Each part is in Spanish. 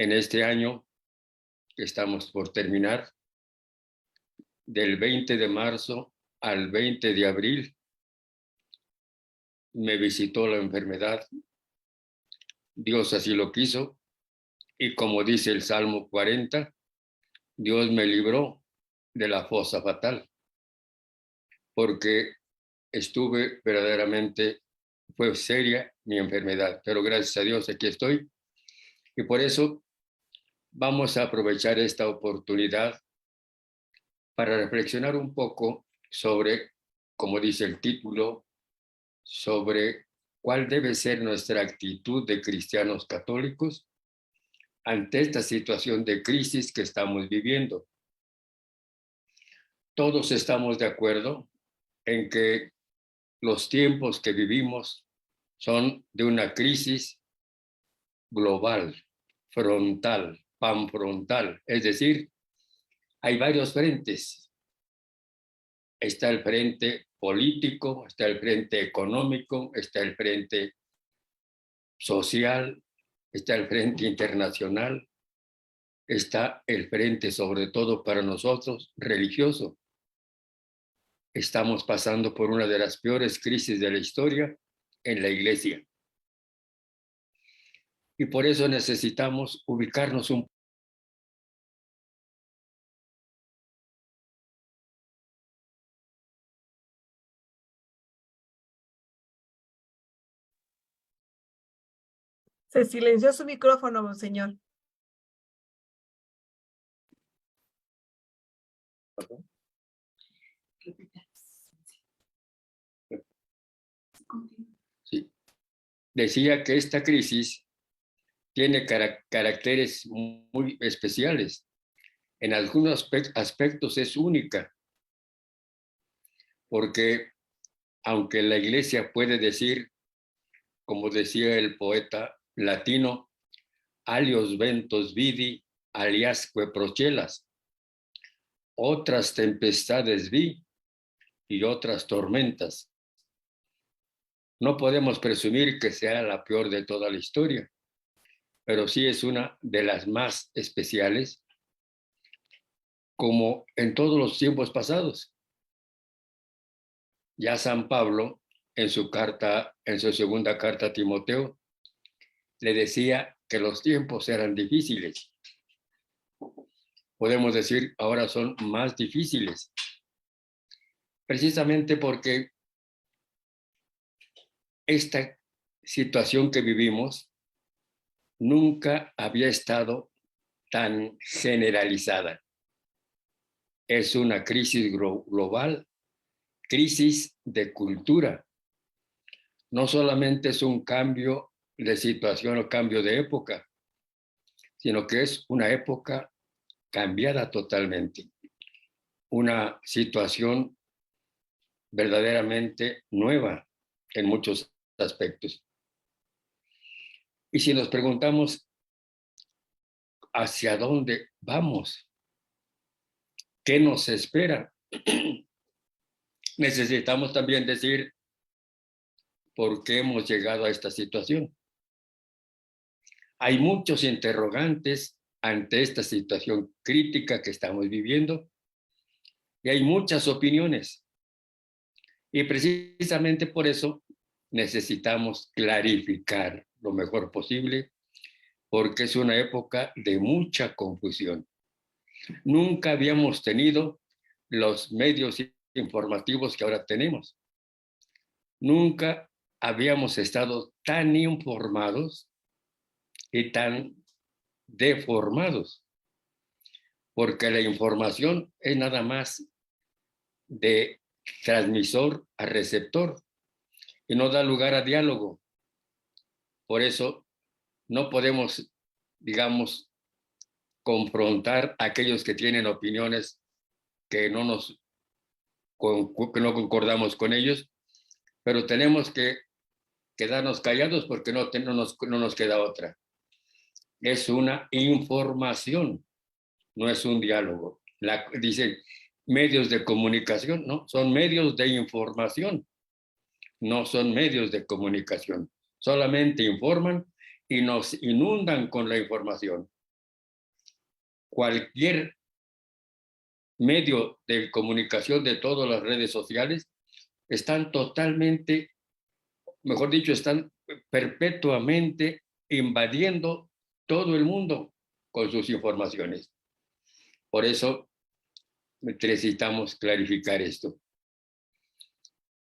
en este año que estamos por terminar, del 20 de marzo al 20 de abril, me visitó la enfermedad. Dios así lo quiso. Y como dice el Salmo 40, Dios me libró de la fosa fatal, porque estuve verdaderamente, fue seria mi enfermedad, pero gracias a Dios aquí estoy. Y por eso vamos a aprovechar esta oportunidad para reflexionar un poco sobre, como dice el título, sobre cuál debe ser nuestra actitud de cristianos católicos ante esta situación de crisis que estamos viviendo. Todos estamos de acuerdo en que los tiempos que vivimos son de una crisis global, frontal, panfrontal, es decir, hay varios frentes. Está el frente político, está el frente económico, está el frente social, está el frente internacional, está el frente, sobre todo para nosotros, religioso. Estamos pasando por una de las peores crisis de la historia en la Iglesia. Y por eso necesitamos ubicarnos un poco. Se silenció su micrófono, monseñor. Sí. Decía que esta crisis tiene caracteres muy especiales. En algunos aspectos es única, porque aunque la Iglesia puede decir, como decía el poeta latino, alios ventos vidi, aliasque prochelas, otras tempestades vi y otras tormentas. No podemos presumir que sea la peor de toda la historia, pero sí es una de las más especiales, como en todos los tiempos pasados. Ya San Pablo, en su segunda carta a Timoteo, le decía que los tiempos eran difíciles. Podemos decir ahora son más difíciles, precisamente porque esta situación que vivimos nunca había estado tan generalizada. Es una crisis global, crisis de cultura. No solamente es un cambio de situación o cambio de época, sino que es una época cambiada totalmente. Una situación verdaderamente nueva en muchos aspectos. Y si nos preguntamos hacia dónde vamos, qué nos espera, necesitamos también decir por qué hemos llegado a esta situación. Hay muchos interrogantes ante esta situación crítica que estamos viviendo y hay muchas opiniones. Y precisamente por eso necesitamos clarificar lo mejor posible, porque es una época de mucha confusión. Nunca habíamos tenido los medios informativos que ahora tenemos. Nunca habíamos estado tan informados y tan deformados, porque la información es nada más de transmisor a receptor y no da lugar a diálogo. Por eso no podemos, digamos, confrontar a aquellos que tienen opiniones que no concordamos con ellos, pero tenemos que quedarnos callados porque no nos queda otra. Es una información, no es un diálogo. Dicen medios de comunicación, no, son medios de información, no son medios de comunicación. Solamente informan y nos inundan con la información. cualquier medio de comunicación de todas las redes sociales están totalmente, mejor dicho, están perpetuamente invadiendo todo el mundo con sus informaciones. Por eso necesitamos clarificar esto.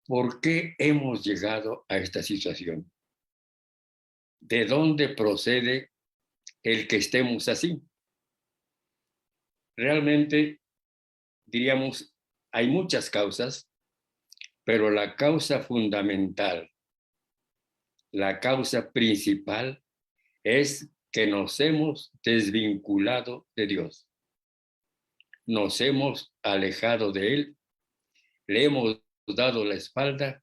¿Por qué hemos llegado a esta situación? ¿De dónde procede el que estemos así? Realmente, diríamos, hay muchas causas, pero la causa fundamental, la causa principal es que nos hemos desvinculado de Dios. Nos hemos alejado de Él, le hemos dado la espalda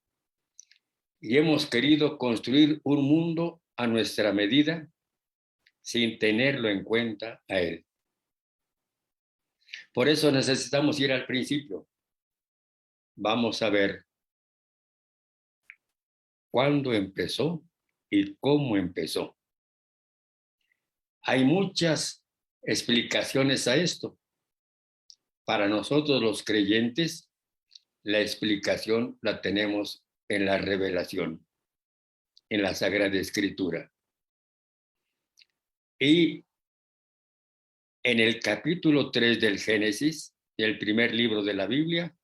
y hemos querido construir un mundo a nuestra medida sin tenerlo en cuenta a Él. Por eso necesitamos ir al principio. Vamos a ver cuándo empezó y cómo empezó. Hay muchas explicaciones a esto. Para nosotros los creyentes, la explicación la tenemos en la revelación, en la Sagrada Escritura. Y en el capítulo 3 del Génesis, el primer libro de la Biblia,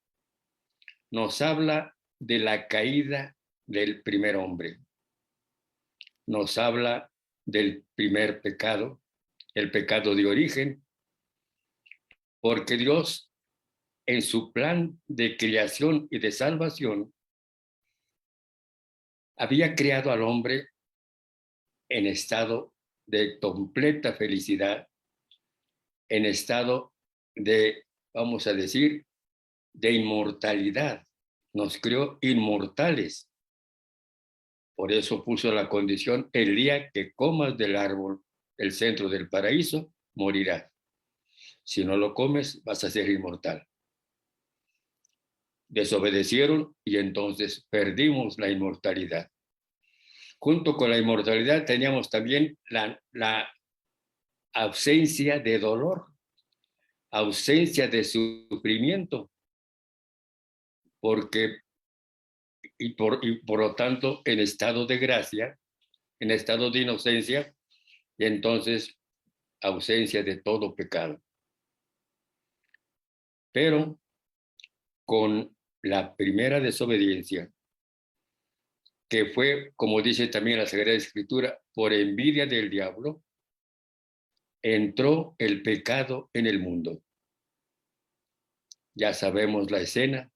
nos habla de la caída del primer hombre. Nos habla del primer pecado, el pecado de origen, porque Dios, en su plan de creación y de salvación, había creado al hombre en estado de completa felicidad, en estado de, vamos a decir, de inmortalidad. Nos creó inmortales. Por eso puso la condición: el día que comas del árbol, el centro del paraíso, morirás. Si no lo comes, vas a ser inmortal. Desobedecieron y entonces perdimos la inmortalidad. Junto con la inmortalidad teníamos también la ausencia de dolor, ausencia de sufrimiento, porque y por lo tanto en estado de gracia, en estado de inocencia, y entonces ausencia de todo pecado. Pero con la primera desobediencia, que fue, como dice también la Sagrada Escritura, por envidia del diablo, entró el pecado en el mundo. Ya sabemos la escena,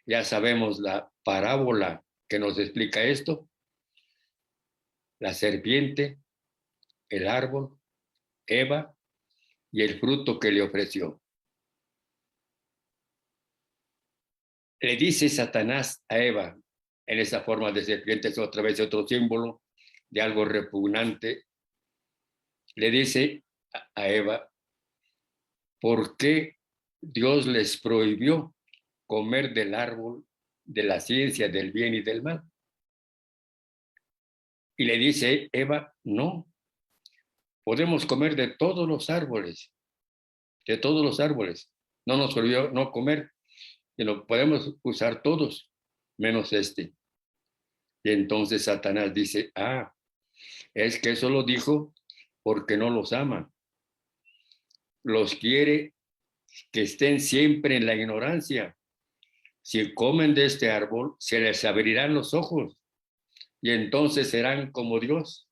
ya sabemos la parábola que nos explica esto: la serpiente, el árbol, Eva y el fruto que le ofreció. Le dice Satanás a Eva, en esa forma de serpiente, es otra vez otro símbolo de algo repugnante. Le dice a Eva, ¿por qué Dios les prohibió comer del árbol de la ciencia del bien y del mal? Y le dice Eva, no, podemos comer de todos los árboles, de todos los árboles. No nos prohibió no comer, sino podemos usar todos, menos este. Y entonces Satanás dice, es que eso lo dijo porque no los ama. Los quiere que estén siempre en la ignorancia. Si comen de este árbol, se les abrirán los ojos y entonces serán como Dios.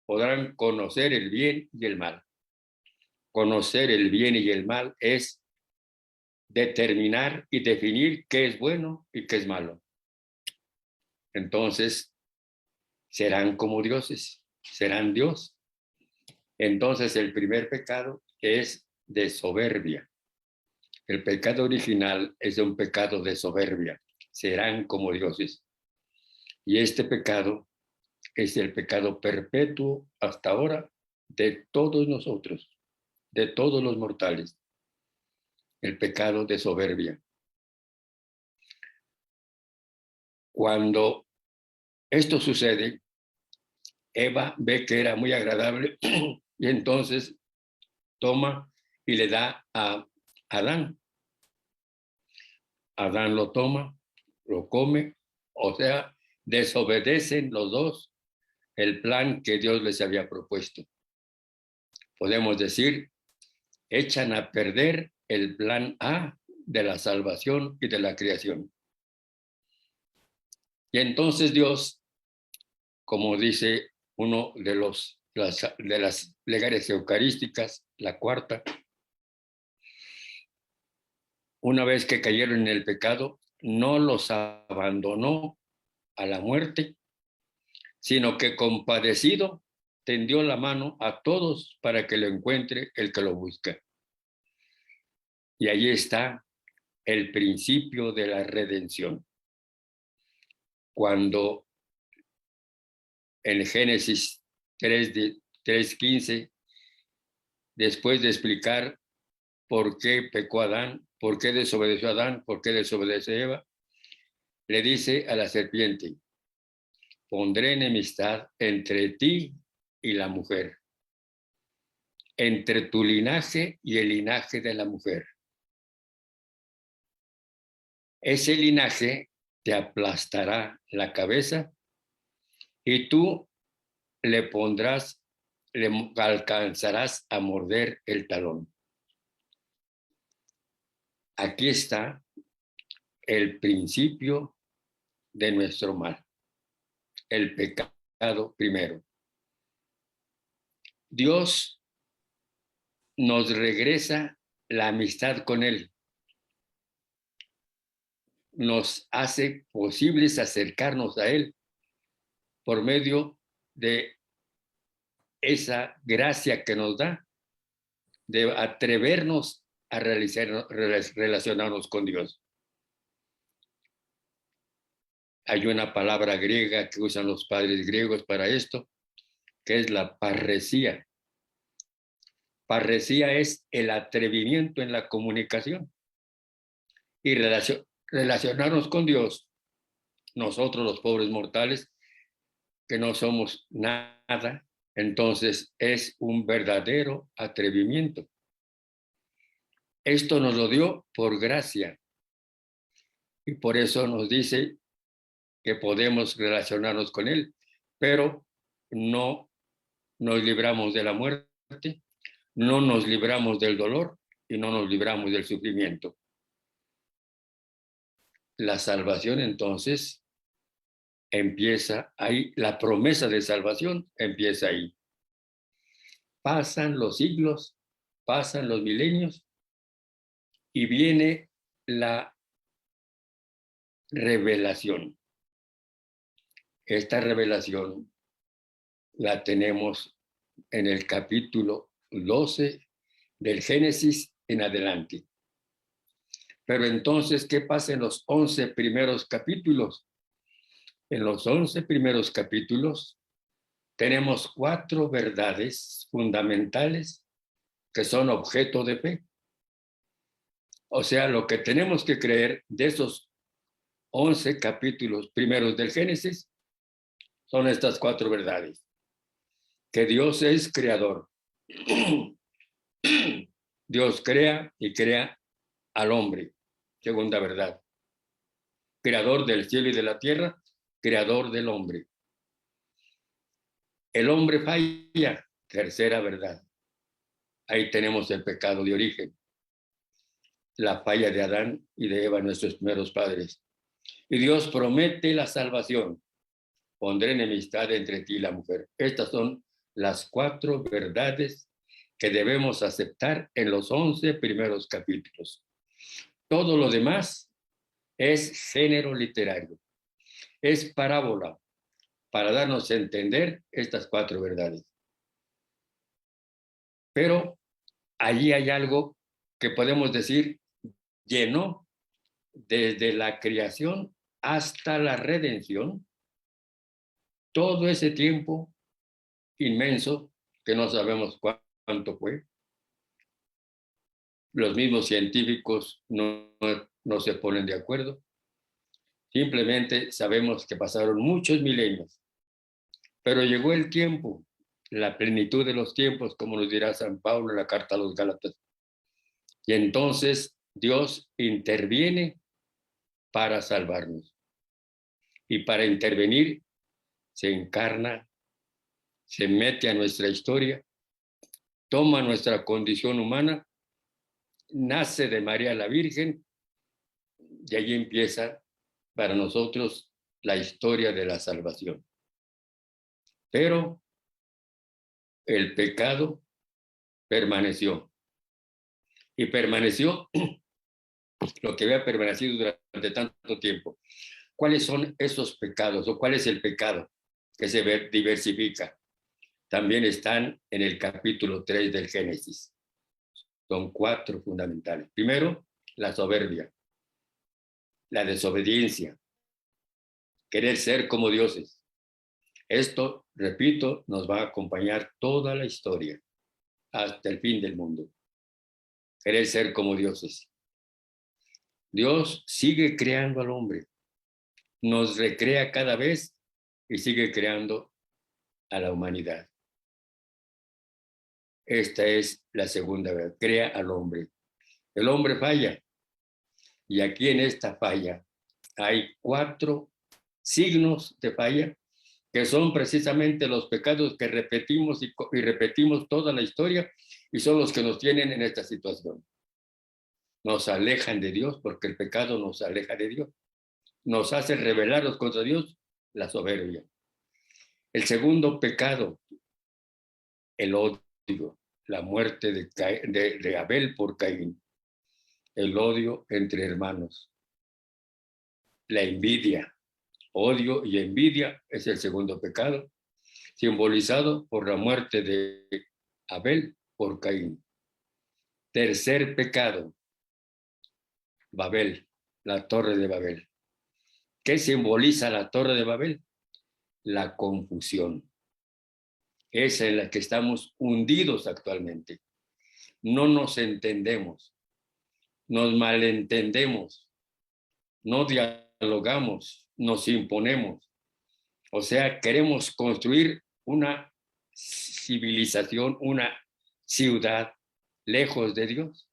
Podrán conocer el bien y el mal. Conocer el bien y el mal es determinar y definir qué es bueno y qué es malo. Entonces, serán como dioses, serán Dios. Entonces, el primer pecado es de soberbia. El pecado original es un pecado de soberbia. Serán como dioses. Y este pecado es el pecado perpetuo hasta ahora de todos nosotros, de todos los mortales. El pecado de soberbia. Cuando esto sucede, Eva ve que era muy agradable y entonces toma y le da a Adán. Adán lo toma, lo come, o sea, desobedecen los dos el plan que Dios les había propuesto. Podemos decir, echan a perder el plan A de la salvación y de la creación. Y entonces Dios, como dice uno de las plegarias eucarísticas, la cuarta, una vez que cayeron en el pecado, no los abandonó a la muerte, sino que compadecido tendió la mano a todos para que lo encuentre el que lo busca. Y allí está el principio de la redención. Cuando en Génesis 3:15, después de explicar por qué pecó Adán, por qué desobedeció Adán, por qué desobedeció Eva, le dice a la serpiente, pondré enemistad entre ti y la mujer, entre tu linaje y el linaje de la mujer. Ese linaje te aplastará la cabeza y tú le alcanzarás a morder el talón. Aquí está el principio de nuestro mal, el pecado primero. Dios nos regresa la amistad con Él, nos hace posibles acercarnos a Él por medio de esa gracia que nos da de atrevernos a relacionarnos con Dios. Hay una palabra griega que usan los padres griegos para esto, que es la parresía. Parresía es el atrevimiento en la comunicación. Y relacionarnos con Dios, nosotros los pobres mortales, que no somos nada, entonces es un verdadero atrevimiento. Esto nos lo dio por gracia. Y por eso nos dice que podemos relacionarnos con Él, pero no nos libramos de la muerte, no nos libramos del dolor y no nos libramos del sufrimiento. La salvación entonces empieza ahí, la promesa de salvación empieza ahí. Pasan los siglos, pasan los milenios y viene la revelación. Esta revelación la tenemos en el capítulo 12 del Génesis en adelante. Pero entonces, ¿qué pasa en los 11 primeros capítulos? En los 11 primeros capítulos tenemos 4 verdades fundamentales que son objeto de fe. O sea, lo que tenemos que creer de esos 11 capítulos primeros del Génesis son estas 4 verdades. Que Dios es creador. Dios crea y crea al hombre. Segunda verdad. Creador del cielo y de la tierra, creador del hombre. El hombre falla. Tercera verdad. Ahí tenemos el pecado de origen. La falla de Adán y de Eva, nuestros primeros padres. Y Dios promete la salvación. Pondré enemistad entre ti y la mujer. Estas son las 4 verdades que debemos aceptar en los 11 primeros capítulos. Todo lo demás es género literario, es parábola para darnos a entender estas 4 verdades. Pero allí hay algo que podemos decir llenó desde la creación hasta la redención todo ese tiempo inmenso que no sabemos cuánto fue. Los mismos científicos no se ponen de acuerdo. Simplemente sabemos que pasaron muchos milenios, pero llegó el tiempo, la plenitud de los tiempos, como nos dirá San Pablo en la carta a los Gálatas. Y entonces Dios interviene para salvarnos. Y para intervenir se encarna, se mete a nuestra historia, toma nuestra condición humana, nace de María la Virgen y allí empieza para nosotros la historia de la salvación. Pero el pecado permaneció. Y permaneció lo que había permanecido durante tanto tiempo. ¿Cuáles son esos pecados o cuál es el pecado que se diversifica? También están en el capítulo 3 del Génesis. Son 4 fundamentales. Primero, la soberbia, la desobediencia, querer ser como dioses. Esto, repito, nos va a acompañar toda la historia, hasta el fin del mundo. Querer ser como dioses. Dios sigue creando al hombre, nos recrea cada vez y sigue creando a la humanidad. Esta es la segunda vez, crea al hombre. El hombre falla y aquí en esta falla hay 4 signos de falla que son precisamente los pecados que repetimos y repetimos toda la historia y son los que nos tienen en esta situación. Nos alejan de Dios porque el pecado nos aleja de Dios. Nos hace rebelarnos contra Dios, la soberbia. El segundo pecado, el odio, la muerte de Abel por Caín, el odio entre hermanos, la envidia, odio y envidia es el segundo pecado, simbolizado por la muerte de Abel por Caín. Tercer pecado, Babel, la torre de Babel. ¿Qué simboliza la torre de Babel? La confusión. Es en la que estamos hundidos actualmente. No nos entendemos, nos malentendemos, no dialogamos, nos imponemos. O sea, queremos construir una civilización, una ciudad lejos de Dios.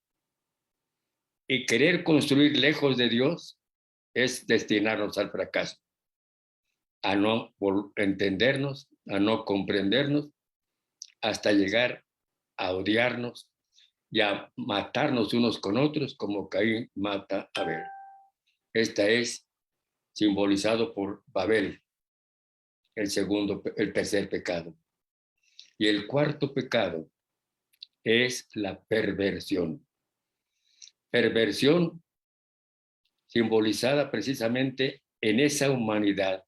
Y querer construir lejos de Dios es destinarnos al fracaso, a no entendernos, a no comprendernos, hasta llegar a odiarnos y a matarnos unos con otros como Caín mata a Abel. Esta es simbolizado por Babel, el tercer pecado. Y el cuarto pecado es la perversión. Perversión simbolizada precisamente en esa humanidad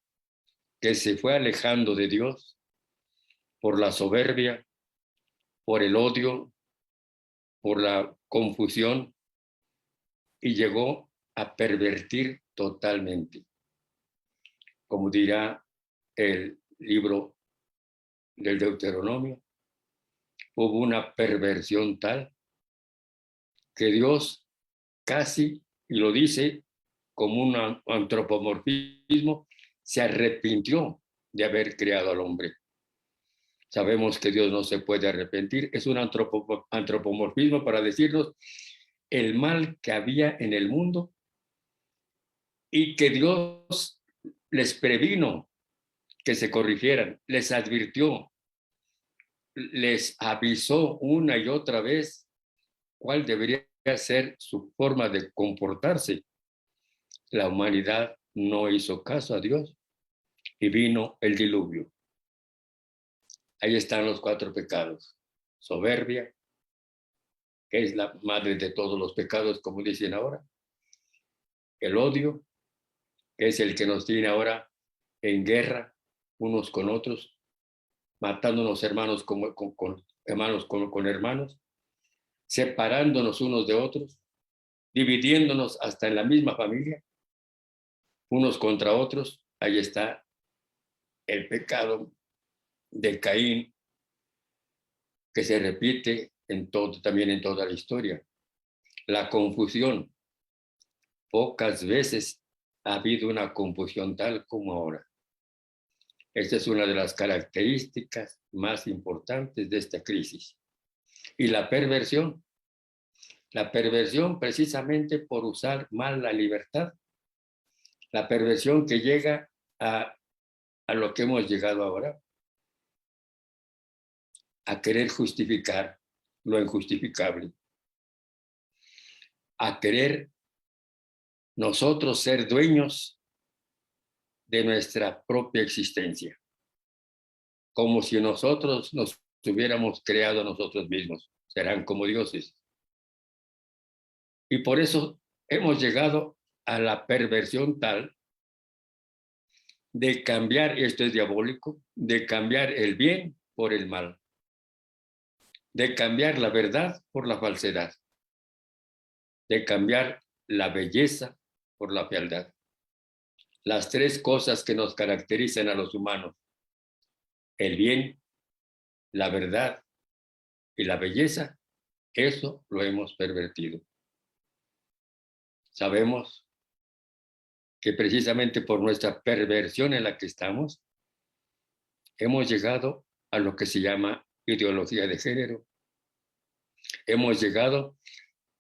que se fue alejando de Dios por la soberbia, por el odio, por la confusión y llegó a pervertir totalmente. Como dirá el libro del Deuteronomio, hubo una perversión tal que Dios casi, y lo dice como un antropomorfismo, se arrepintió de haber creado al hombre. Sabemos que Dios no se puede arrepentir, es un antropomorfismo para decirnos el mal que había en el mundo y que Dios les previno que se corrigieran, les advirtió, les avisó una y otra vez cuál debería ser su forma de comportarse. La humanidad no hizo caso a Dios y vino el diluvio. Ahí están los 4 pecados. Soberbia, que es la madre de todos los pecados, como dicen ahora. El odio, que es el que nos tiene ahora en guerra unos con otros, matándonos hermanos con hermanos, separándonos unos de otros, dividiéndonos hasta en la misma familia, unos contra otros. Ahí está el pecado de Caín, que se repite también en toda la historia. La confusión. Pocas veces ha habido una confusión tal como ahora. Esta es una de las características más importantes de esta crisis. Y la perversión. La perversión precisamente por usar mal la libertad. La perversión que llega a lo que hemos llegado ahora, a querer justificar lo injustificable, a querer nosotros ser dueños de nuestra propia existencia, como si nosotros nos hubiéramos creado a nosotros mismos, serán como dioses. Y por eso hemos llegado a la perversión tal de cambiar, esto es diabólico, de cambiar el bien por el mal, de cambiar la verdad por la falsedad, de cambiar la belleza por la fealdad. Las tres cosas que nos caracterizan a los humanos, el bien, la verdad y la belleza, eso lo hemos pervertido. Sabemos que precisamente por nuestra perversión en la que estamos, hemos llegado a lo que se llama ideología de género. Hemos llegado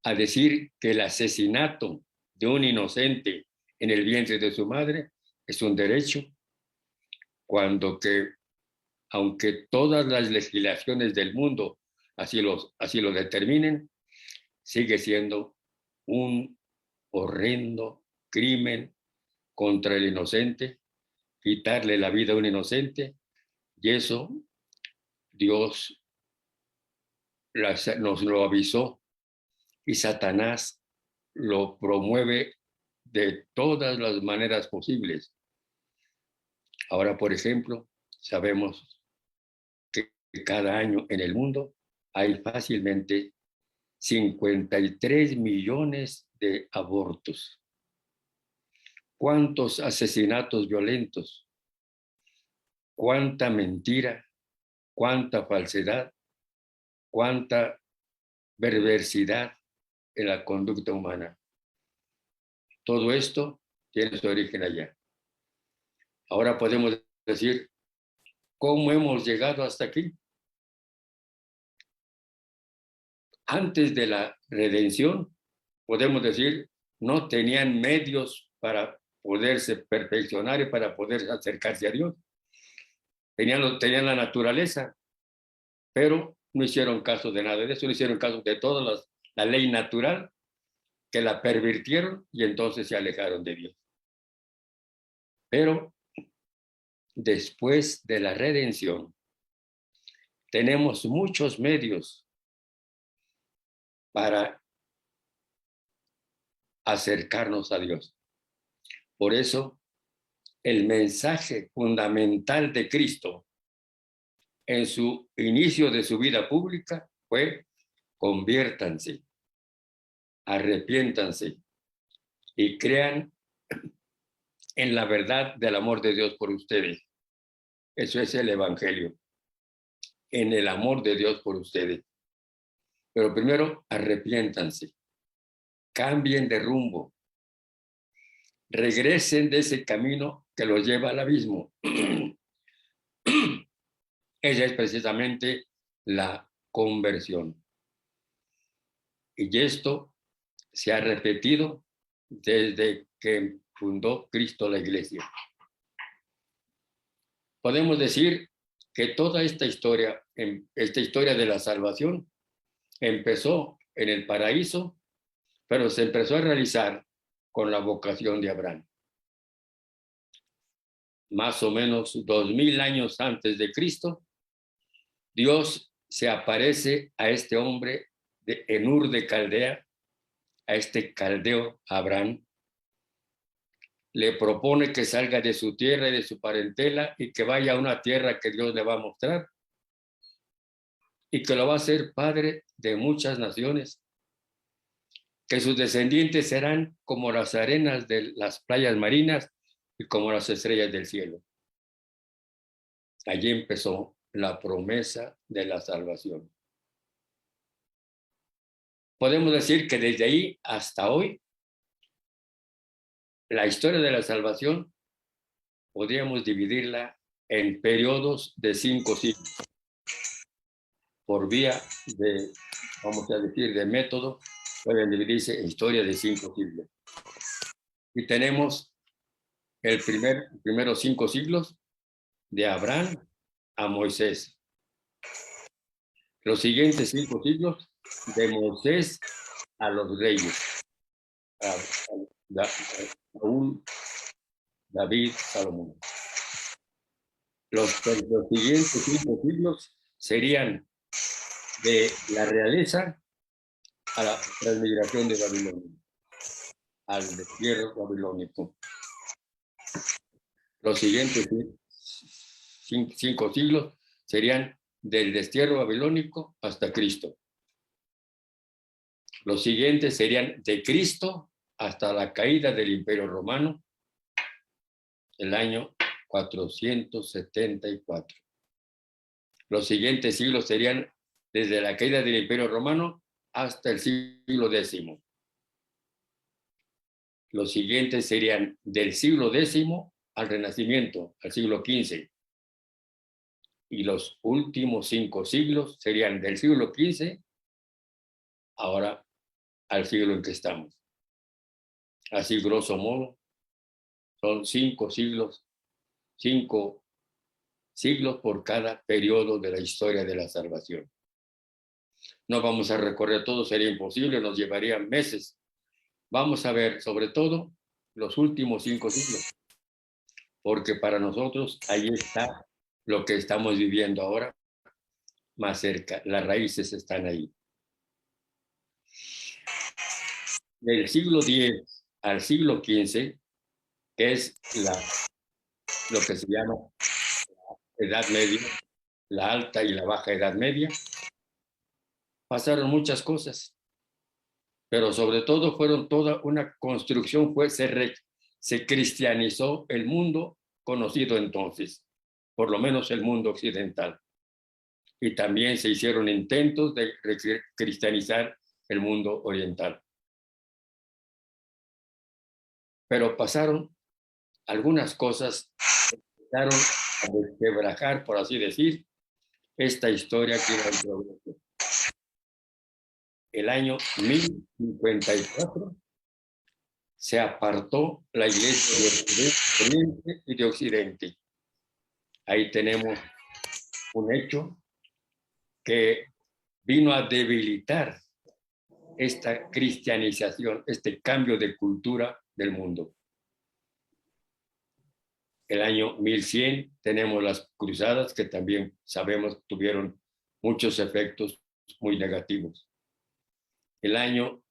a decir que el asesinato de un inocente en el vientre de su madre es un derecho, cuando que, aunque todas las legislaciones del mundo así lo determinen, sigue siendo un horrendo crimen contra el inocente, quitarle la vida a un inocente, y eso Dios nos lo avisó y Satanás lo promueve de todas las maneras posibles. Ahora, por ejemplo, sabemos que cada año en el mundo hay fácilmente 53 millones de abortos. ¿Cuántos asesinatos violentos? ¿Cuánta mentira? ¿Cuánta falsedad? ¿Cuánta perversidad en la conducta humana? Todo esto tiene su origen allá. Ahora podemos decir, ¿cómo hemos llegado hasta aquí? Antes de la redención, podemos decir, no tenían medios para poderse perfeccionar y para poder acercarse a Dios. Tenían la naturaleza, pero no hicieron caso de nada de eso, no hicieron caso de toda la ley natural, que la pervirtieron y entonces se alejaron de Dios. Pero después de la redención, tenemos muchos medios para acercarnos a Dios. Por eso, el mensaje fundamental de Cristo en su inicio de su vida pública fue: conviértanse, arrepiéntanse y crean en la verdad del amor de Dios por ustedes. Eso es el Evangelio, en el amor de Dios por ustedes. Pero primero, arrepiéntanse, cambien de rumbo, regresen de ese camino que los lleva al abismo. Esa es precisamente la conversión. Y esto se ha repetido desde que fundó Cristo la Iglesia. Podemos decir que toda esta historia de la salvación, empezó en el paraíso, pero se empezó a realizar con la vocación de Abraham. Más o menos 2000 años antes de Cristo, Dios se aparece a este hombre en Ur de Caldea, a este caldeo Abraham, le propone que salga de su tierra y de su parentela y que vaya a una tierra que Dios le va a mostrar y que lo va a hacer padre de muchas naciones, que sus descendientes serán como las arenas de las playas marinas y como las estrellas del cielo. Allí empezó la promesa de la salvación. Podemos decir que desde ahí hasta hoy, la historia de la salvación podríamos dividirla en periodos de 5 siglos, por vía de, vamos a decir, de método. pueden dividirse en historia de 5 siglos. Y tenemos primeros 5 siglos de Abraham a Moisés. Los siguientes 5 siglos de Moisés a los reyes. Saúl, David, Salomón. Los siguientes 5 siglos serían de la realeza a la transmigración de Babilonia, al destierro babilónico. Los siguientes 5 siglos serían del destierro babilónico hasta Cristo. Los siguientes serían de Cristo hasta la caída del Imperio Romano, el año 474. Los siguientes siglos serían desde la caída del Imperio Romano hasta el siglo X. Los siguientes serían del siglo X al Renacimiento, al siglo XV. Y los últimos 5 siglos serían del siglo XV ahora al siglo en que estamos. Así, grosso modo, son 5 siglos por cada periodo de la historia de la salvación. No vamos a recorrer todo, sería imposible, nos llevaría meses. Vamos a ver, sobre todo, los últimos 5 siglos, porque para nosotros ahí está lo que estamos viviendo ahora, más cerca. Las raíces están ahí. Del siglo X al siglo XV, que es lo que se llama Edad Media, la alta y la baja Edad Media, pasaron muchas cosas, pero sobre todo fueron toda una construcción, se cristianizó el mundo conocido entonces, por lo menos el mundo occidental. Y también se hicieron intentos de cristianizar el mundo oriental. Pero pasaron algunas cosas que empezaron a desquebrajar, por así decir, esta historia que iba a introducir. El año 1054 se apartó la iglesia de Oriente y de Occidente. Ahí tenemos un hecho que vino a debilitar esta cristianización, este cambio de cultura del mundo. El año 1100 tenemos las cruzadas, que también sabemos tuvieron muchos efectos muy negativos. El año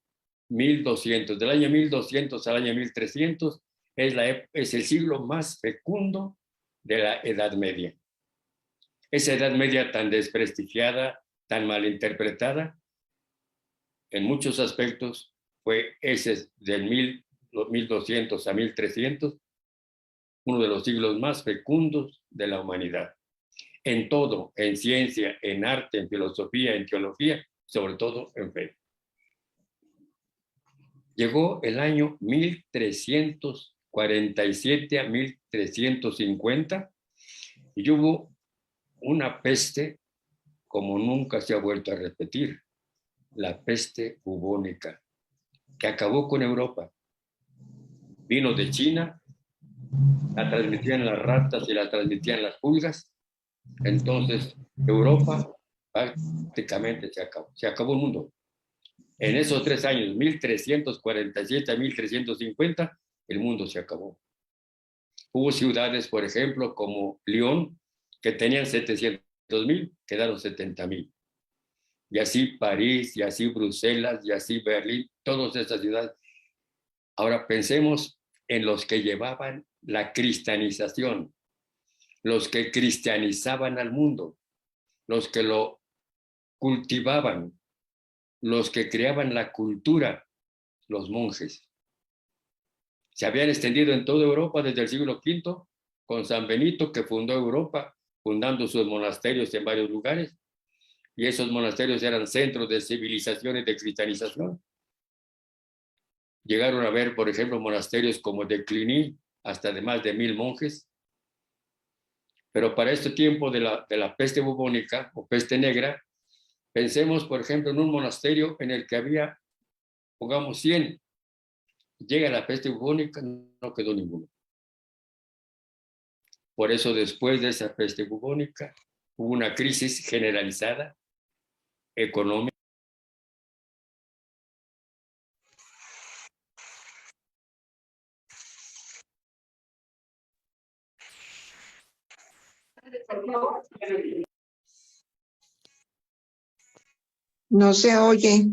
1200, del año 1200 al año 1300, es el siglo más fecundo de la Edad Media. Esa Edad Media tan desprestigiada, tan malinterpretada, en muchos aspectos fue ese del 1200 a 1300, uno de los siglos más fecundos de la humanidad. En todo, en ciencia, en arte, en filosofía, en teología, sobre todo en fe. Llegó el año 1347 a 1350 y hubo una peste como nunca se ha vuelto a repetir, la peste bubónica, que acabó con Europa. Vino de China, la transmitían las ratas y la transmitían las pulgas. Entonces, Europa prácticamente se acabó el mundo. En esos 3 años, 1347 a 1350, el mundo se acabó. Hubo ciudades, por ejemplo, como Lyon, que tenían 700,000, quedaron 70,000. Y así París, y así Bruselas, y así Berlín, todas estas ciudades. Ahora pensemos en los que llevaban la cristianización, los que cristianizaban al mundo, los que lo cultivaban, los que creaban la cultura, los monjes. Se habían extendido en toda Europa desde el siglo V, con San Benito, que fundó Europa, fundando sus monasterios en varios lugares, y esos monasterios eran centros de civilización y de cristianización. Llegaron a ver, por ejemplo, monasterios como de Cluny, hasta de más de 1,000 monjes. Pero para este tiempo de la peste bubónica o peste negra, pensemos, por ejemplo, en un monasterio en el que había pongamos 100, llega la peste bubónica, no quedó ninguno. Por eso después de esa peste bubónica hubo una crisis generalizada económica. No se oye.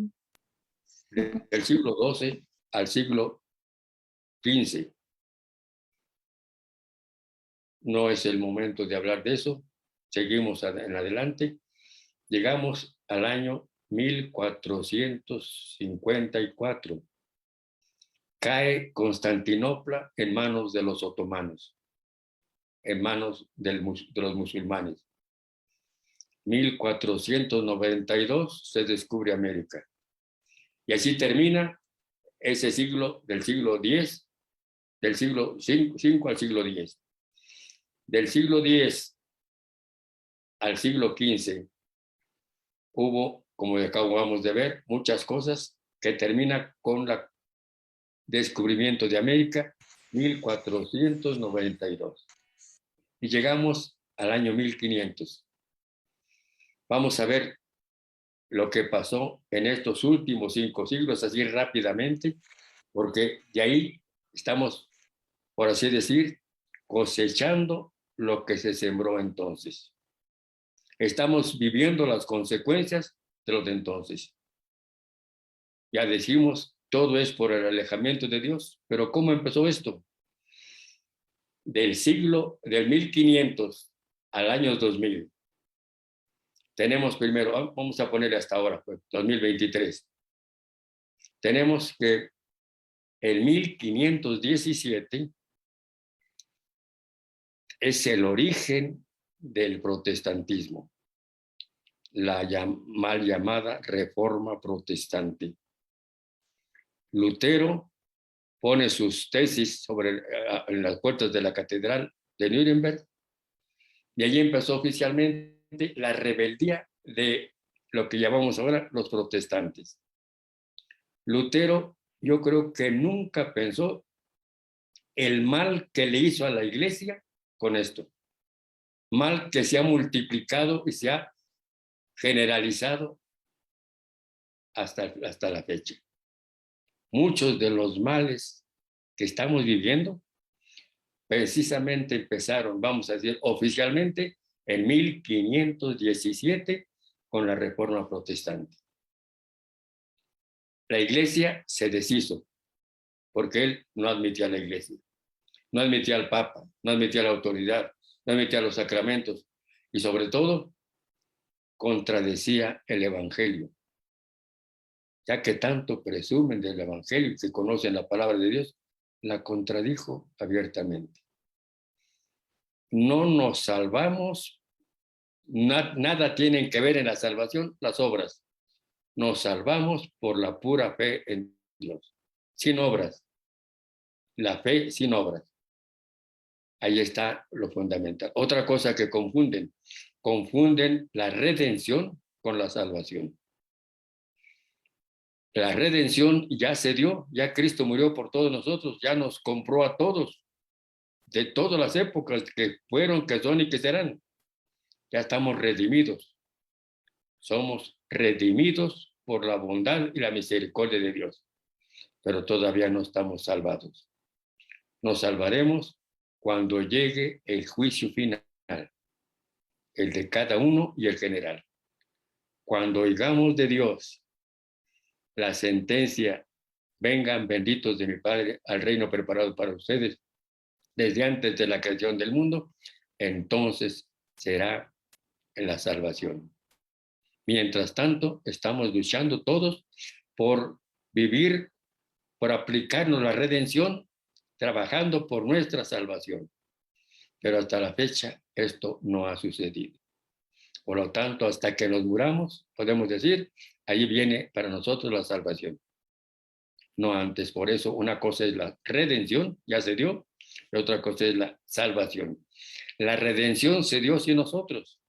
Del siglo XII al siglo XV. No es el momento de hablar de eso. Seguimos en adelante. Llegamos al año 1454. Cae Constantinopla en manos de los otomanos, en manos de los musulmanes. 1492 se descubre América. Y así termina ese siglo, del siglo X, del siglo V al siglo X. Del siglo X al siglo XV hubo, como acabamos de ver, muchas cosas que termina con el descubrimiento de América, 1492. Y llegamos al año 1500. Vamos a ver lo que pasó en estos últimos 5 siglos, así rápidamente, porque de ahí estamos, por así decir, cosechando lo que se sembró entonces. Estamos viviendo las consecuencias de lo de entonces. Ya decimos, todo es por el alejamiento de Dios, pero ¿cómo empezó esto? Del 1500 al año 2000. Tenemos primero, vamos a poner hasta ahora, pues, 2023. Tenemos que el 1517 es el origen del protestantismo, la mal llamada Reforma Protestante. Lutero pone sus tesis en las puertas de la Catedral de Nuremberg, y allí empezó oficialmente la rebeldía de lo que llamamos ahora los protestantes. Lutero, yo creo que nunca pensó el mal que le hizo a la iglesia con esto. Mal que se ha multiplicado y se ha generalizado hasta la fecha. Muchos de los males que estamos viviendo precisamente empezaron, vamos a decir, oficialmente en 1517 con la Reforma Protestante. La iglesia se deshizo porque él no admitía a la iglesia, no admitía al Papa, no admitía a la autoridad, no admitía a los sacramentos y sobre todo contradecía el Evangelio. Ya que tanto presumen del Evangelio y que conocen la palabra de Dios, la contradijo abiertamente. No nos salvamos, nada tienen que ver en la salvación las obras. Nos salvamos por la pura fe en Dios, sin obras. La fe sin obras. Ahí está lo fundamental. Otra cosa que confunden la redención con la salvación. La redención ya se dio, ya Cristo murió por todos nosotros, ya nos compró a todos, de todas las épocas que fueron, que son y que serán. Ya estamos redimidos. Somos redimidos por la bondad y la misericordia de Dios, pero todavía no estamos salvados. Nos salvaremos cuando llegue el juicio final, el de cada uno y el general. Cuando oigamos de Dios la sentencia, vengan benditos de mi Padre al reino preparado para ustedes desde antes de la creación del mundo, entonces será la salvación. Mientras tanto, estamos luchando todos por vivir, por aplicarnos la redención, trabajando por nuestra salvación. Pero hasta la fecha esto no ha sucedido. Por lo tanto, hasta que nos muramos, podemos decir, ahí viene para nosotros la salvación. No antes. Por eso una cosa es la redención, ya se dio, y otra cosa es la salvación. La redención se dio sin nosotros.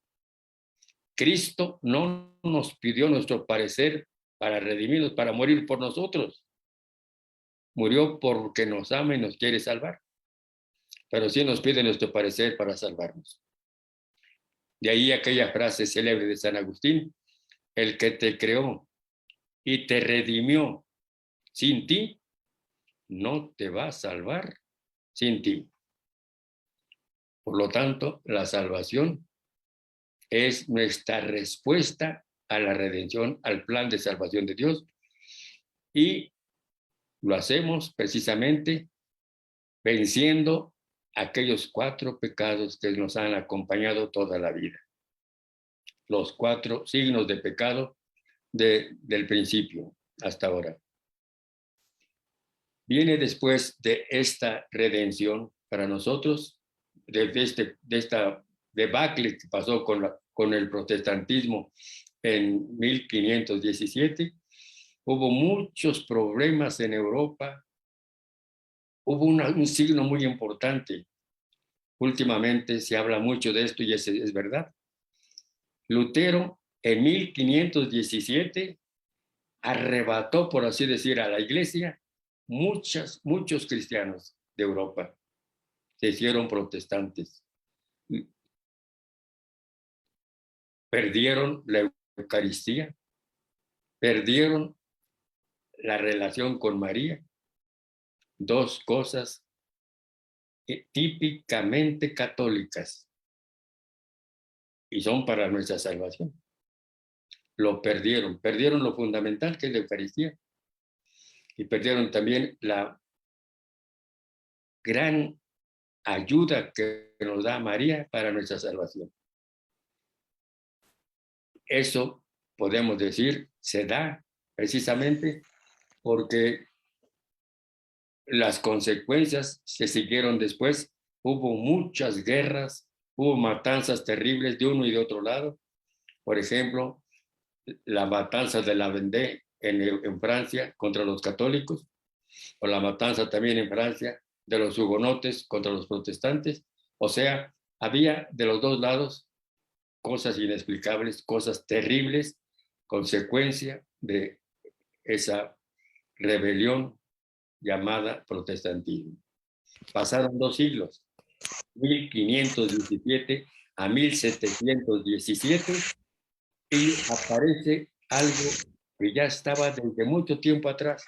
Cristo no nos pidió nuestro parecer para redimirnos, para morir por nosotros. Murió porque nos ama y nos quiere salvar, pero sí nos pide nuestro parecer para salvarnos. De ahí aquella frase célebre de San Agustín: el que te creó y te redimió sin ti, no te va a salvar sin ti. Por lo tanto, la salvación es nuestra respuesta a la redención, al plan de salvación de Dios, y lo hacemos precisamente venciendo aquellos 4 pecados que nos han acompañado toda la vida. Los 4 signos de pecado del principio hasta ahora. Viene después de esta redención para nosotros, de esta debacle que pasó con el protestantismo en 1517. Hubo muchos problemas en Europa. Hubo un signo muy importante. Últimamente se habla mucho de esto y es verdad. Lutero en 1517 arrebató, por así decir, a la iglesia muchos cristianos de Europa. Se hicieron protestantes. Perdieron la Eucaristía, perdieron la relación con María. 2 cosas típicamente católicas y son para nuestra salvación. Lo perdieron lo fundamental que es la Eucaristía, y perdieron también la gran ayuda que nos da María para nuestra salvación. Eso, podemos decir, se da precisamente porque las consecuencias se siguieron después. Hubo muchas guerras, hubo matanzas terribles de uno y de otro lado. Por ejemplo, la matanza de la Vendée en Francia contra los católicos, o la matanza también en Francia de los hugonotes contra los protestantes. O sea, había de los 2 lados cosas inexplicables, cosas terribles, consecuencia de esa rebelión llamada protestantismo. Pasaron 2 siglos, 1517 a 1717, y aparece algo que ya estaba desde mucho tiempo atrás,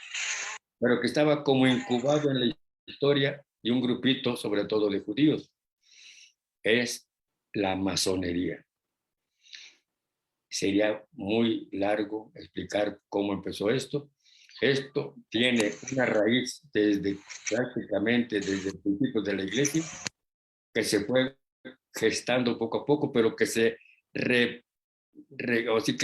pero que estaba como incubado en la historia de un grupito, sobre todo de judíos. Es la masonería. Sería muy largo explicar cómo empezó esto. Esto tiene una raíz prácticamente desde el principio de la iglesia, que se fue gestando poco a poco, pero que se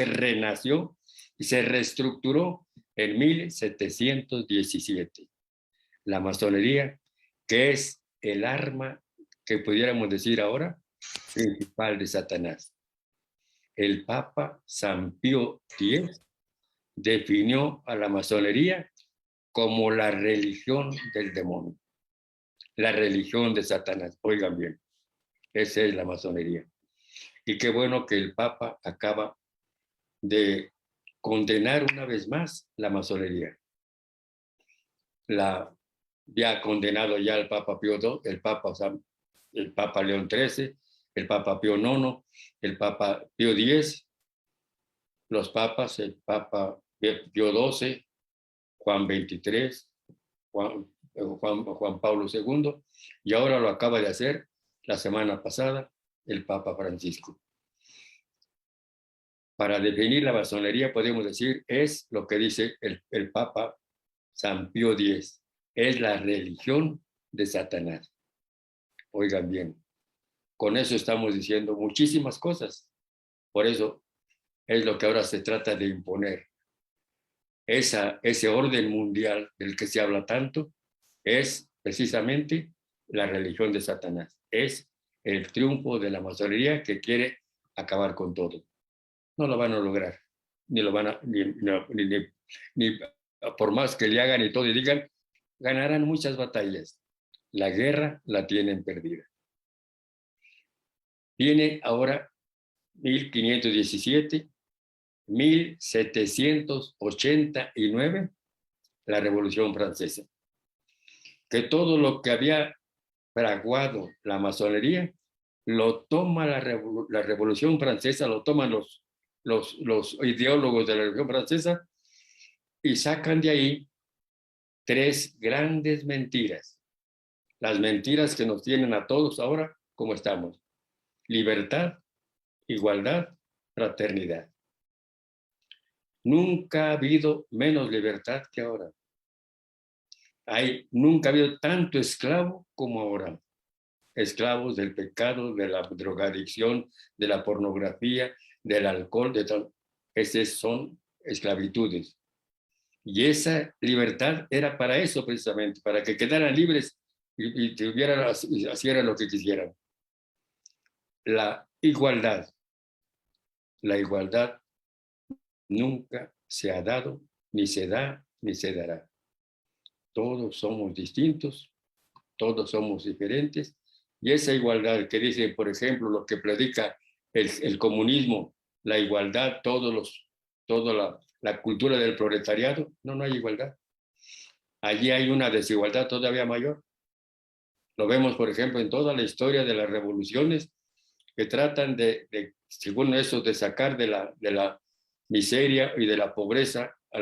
renació y se reestructuró en 1717. La masonería, que es el arma que pudiéramos decir ahora principal de Satanás. El Papa San Pío X definió a la masonería como la religión del demonio, la religión de Satanás. Oigan bien, esa es la masonería. Y qué bueno que el Papa acaba de condenar una vez más la masonería. La había condenado ya el Papa Pío II, el Papa León XIII, el Papa Pío IX, el Papa Pío X, los papas, el Papa Pío XII, Juan XXIII, Juan Pablo II, y ahora lo acaba de hacer la semana pasada el Papa Francisco. Para definir la masonería podemos decir, es lo que dice el Papa San Pío X, es la religión de Satanás. Oigan bien, con eso estamos diciendo muchísimas cosas. Por eso es lo que ahora se trata de imponer. Ese orden mundial del que se habla tanto es precisamente la religión de Satanás. Es el triunfo de la masonería que quiere acabar con todo. No lo van a lograr, ni lo van a, ni por más que le hagan y todo y digan, ganarán muchas batallas. La guerra la tienen perdida. Viene ahora 1517, 1789, la Revolución Francesa. que todo lo que había fraguado la masonería lo toma la Revolución Francesa, lo toman los ideólogos de la Revolución Francesa y sacan de ahí tres grandes mentiras. Las mentiras que nos tienen a todos ahora como estamos. Libertad, igualdad, fraternidad. Nunca ha habido menos libertad que ahora. Nunca ha habido tanto esclavo como ahora. Esclavos del pecado, de la drogadicción, de la pornografía, del alcohol, de todo. Esas son esclavitudes. Y esa libertad era para eso precisamente, para que quedaran libres y hicieran lo que quisieran. La igualdad nunca se ha dado, ni se da, ni se dará. Todos somos distintos, todos somos diferentes, y esa igualdad que dice, por ejemplo, lo que predica el comunismo, la igualdad, toda la cultura del proletariado, no hay igualdad. Allí hay una desigualdad todavía mayor. Lo vemos, por ejemplo, en toda la historia de las revoluciones que tratan según eso, de sacar de la miseria y de la pobreza a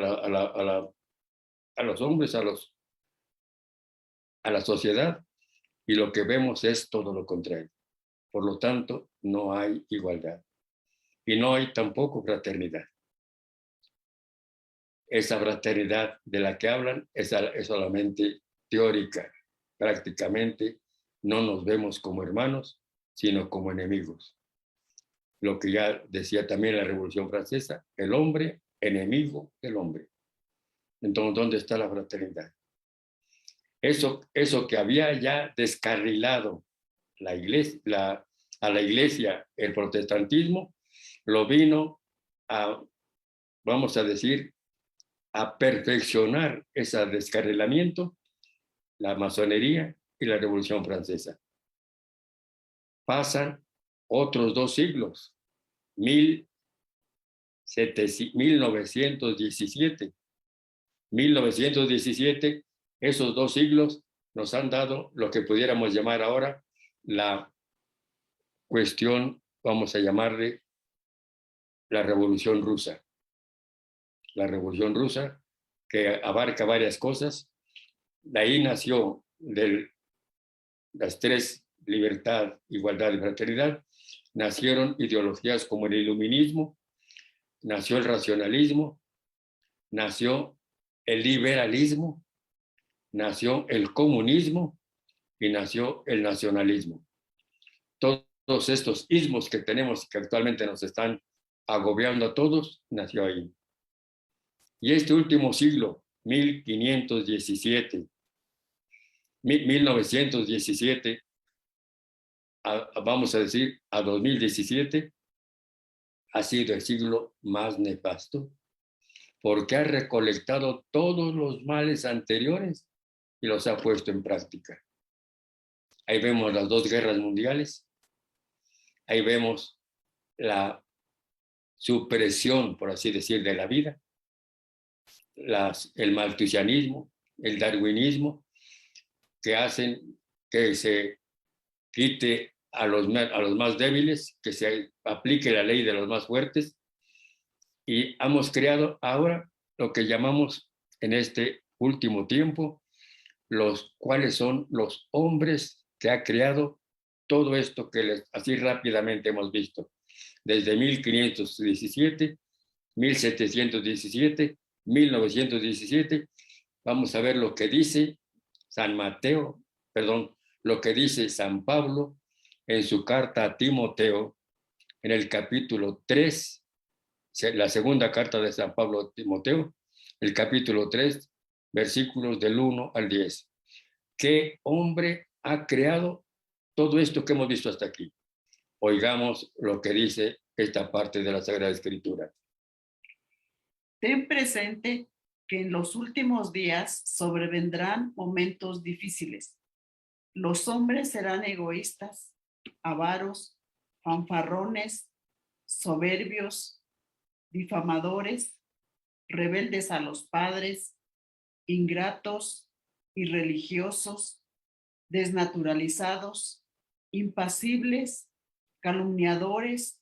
los hombres, a la sociedad, y lo que vemos es todo lo contrario. Por lo tanto, no hay igualdad y no hay tampoco fraternidad. Esa fraternidad de la que hablan es solamente teórica. Prácticamente no nos vemos como hermanos, sino como enemigos. Lo que ya decía también la Revolución Francesa, el hombre enemigo del hombre. Entonces, ¿dónde está la fraternidad? Eso que había ya descarrilado a la iglesia, el protestantismo, lo vino a, vamos a decir, a perfeccionar ese descarrilamiento, la masonería y la Revolución Francesa. Pasan otros 2 siglos, 1917, esos 2 siglos nos han dado lo que pudiéramos llamar ahora la cuestión, vamos a llamarle la Revolución Rusa. La Revolución Rusa, que abarca varias cosas. De ahí nació las 3, libertad, igualdad y fraternidad, nacieron ideologías como el iluminismo, nació el racionalismo, nació el liberalismo, nació el comunismo y nació el nacionalismo. Todos estos ismos que tenemos, que actualmente nos están agobiando a todos, nació ahí. Y este último siglo, 1917, vamos a decir, a 2017, ha sido el siglo más nefasto, porque ha recolectado todos los males anteriores y los ha puesto en práctica. Ahí vemos las 2 guerras mundiales, ahí vemos la supresión, por así decir, de la vida, el maltusianismo, el darwinismo, que hacen que se quite a los más débiles, que se aplique la ley de los más fuertes, y hemos creado ahora lo que llamamos en este último tiempo, cuáles son los hombres que ha creado todo esto que así rápidamente hemos visto, desde 1517, 1717, 1917, vamos a ver lo que dice lo que dice San Pablo en su carta a Timoteo, en el capítulo 3, la segunda carta de San Pablo a Timoteo, el capítulo 3, versículos del 1 al 10. ¿Qué hombre ha creado todo esto que hemos visto hasta aquí? Oigamos lo que dice esta parte de la Sagrada Escritura. Ten presente que en los últimos días sobrevendrán momentos difíciles. Los hombres serán egoístas, avaros, fanfarrones, soberbios, difamadores, rebeldes a los padres, ingratos, irreligiosos, desnaturalizados, impasibles, calumniadores,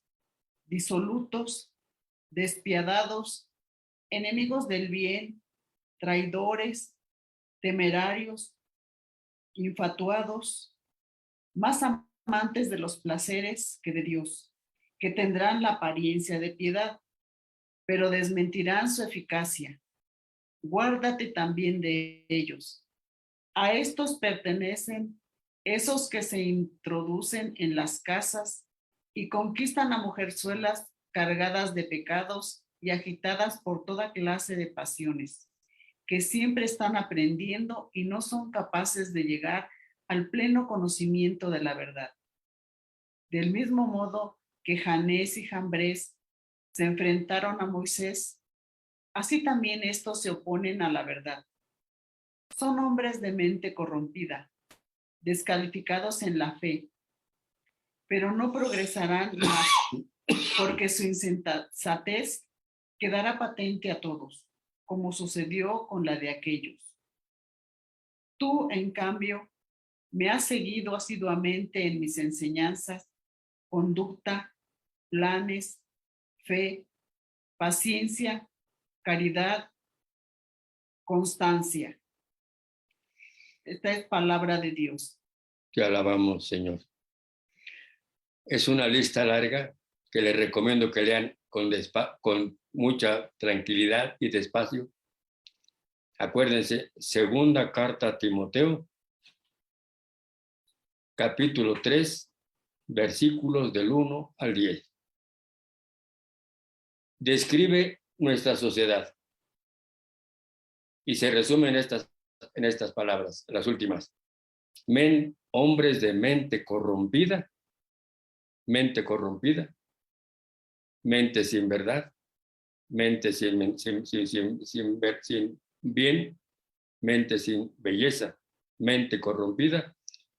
disolutos, despiadados, enemigos del bien, traidores, temerarios, infatuados, más amantes de los placeres que de Dios, que tendrán la apariencia de piedad, pero desmentirán su eficacia. Guárdate también de ellos. A estos pertenecen esos que se introducen en las casas y conquistan a mujerzuelas cargadas de pecados y agitadas por toda clase de pasiones, que siempre están aprendiendo y no son capaces de llegar al pleno conocimiento de la verdad. Del mismo modo que Janés y Jambres se enfrentaron a Moisés, así también estos se oponen a la verdad. Son hombres de mente corrompida, descalificados en la fe, pero no progresarán más, porque su insensatez quedará patente a todos, como sucedió con la de aquellos. Tú, en cambio, me has seguido asiduamente en mis enseñanzas, conducta, planes, fe, paciencia, caridad, constancia. Esta es palabra de Dios. Te alabamos, Señor. Es una lista larga que les recomiendo que lean con mucha tranquilidad y despacio. Acuérdense, segunda carta a Timoteo, capítulo 3, versículos del 1 al 10. Describe nuestra sociedad y se resume en estas palabras, las últimas. Hombres de mente corrompida, mente sin verdad, mente sin bien, mente sin belleza, mente corrompida.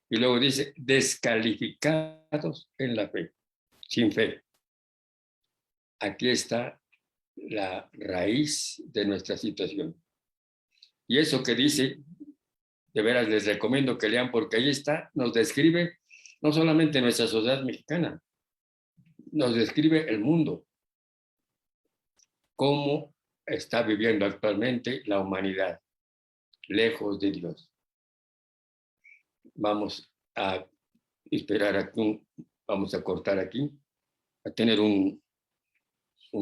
Y luego dice, descalificados en la fe, sin fe. Aquí está la raíz de nuestra situación. Y eso que dice, de veras les recomiendo que lean, porque ahí está, nos describe no solamente nuestra sociedad mexicana, nos describe el mundo, cómo está viviendo actualmente la humanidad, lejos de Dios. Vamos a esperar aquí, vamos a cortar aquí, a tener un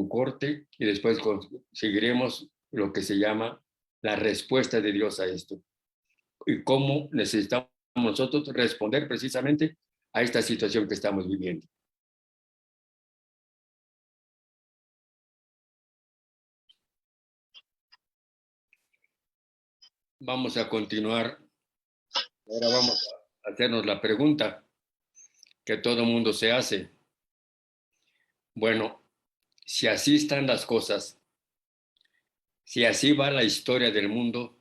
corte y después seguiremos lo que se llama la respuesta de Dios a esto y cómo necesitamos nosotros responder precisamente a esta situación que estamos viviendo. Vamos a continuar. Ahora vamos a hacernos la pregunta que todo mundo se hace. Bueno, si así están las cosas, si así va la historia del mundo,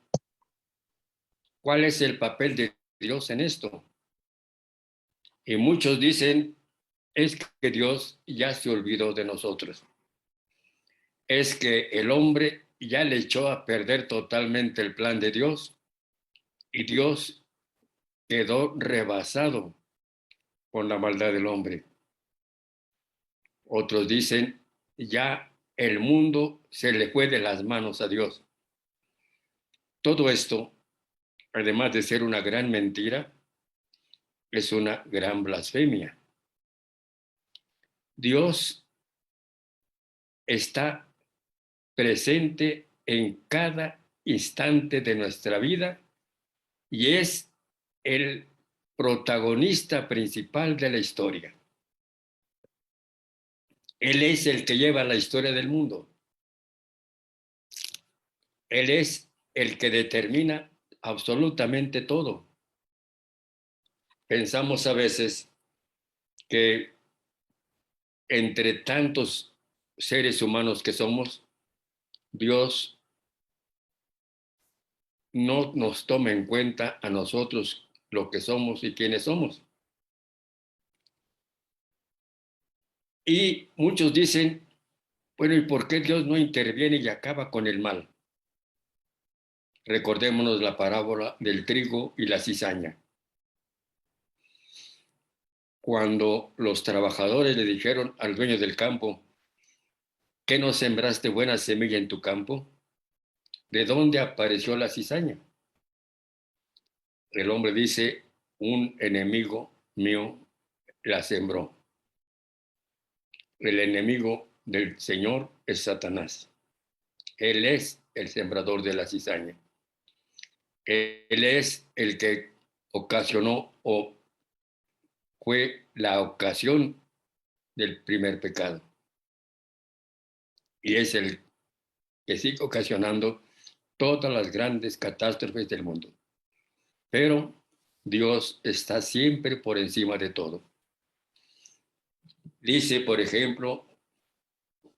¿cuál es el papel de Dios en esto? Y muchos dicen, es que Dios ya se olvidó de nosotros. Es que el hombre ya le echó a perder totalmente el plan de Dios y Dios quedó rebasado con la maldad del hombre. Otros dicen, ya el mundo se le fue de las manos a Dios. Todo esto, además de ser una gran mentira, es una gran blasfemia. Dios está presente en cada instante de nuestra vida y es el protagonista principal de la historia. Él es el que lleva la historia del mundo. Él es el que determina absolutamente todo. Pensamos a veces que entre tantos seres humanos que somos, Dios no nos toma en cuenta a nosotros lo que somos y quiénes somos. Y muchos dicen, bueno, ¿y por qué Dios no interviene y acaba con el mal? recordémonos la parábola del trigo y la cizaña. Cuando los trabajadores le dijeron al dueño del campo, ¿qué no sembraste buena semilla en tu campo? ¿De dónde apareció la cizaña? El hombre dice, un enemigo mío la sembró. El enemigo del Señor es Satanás. Él es el sembrador de la cizaña. Él es el que ocasionó o fue la ocasión del primer pecado. Y es el que sigue ocasionando todas las grandes catástrofes del mundo. Pero Dios está siempre por encima de todo. Dice, por ejemplo,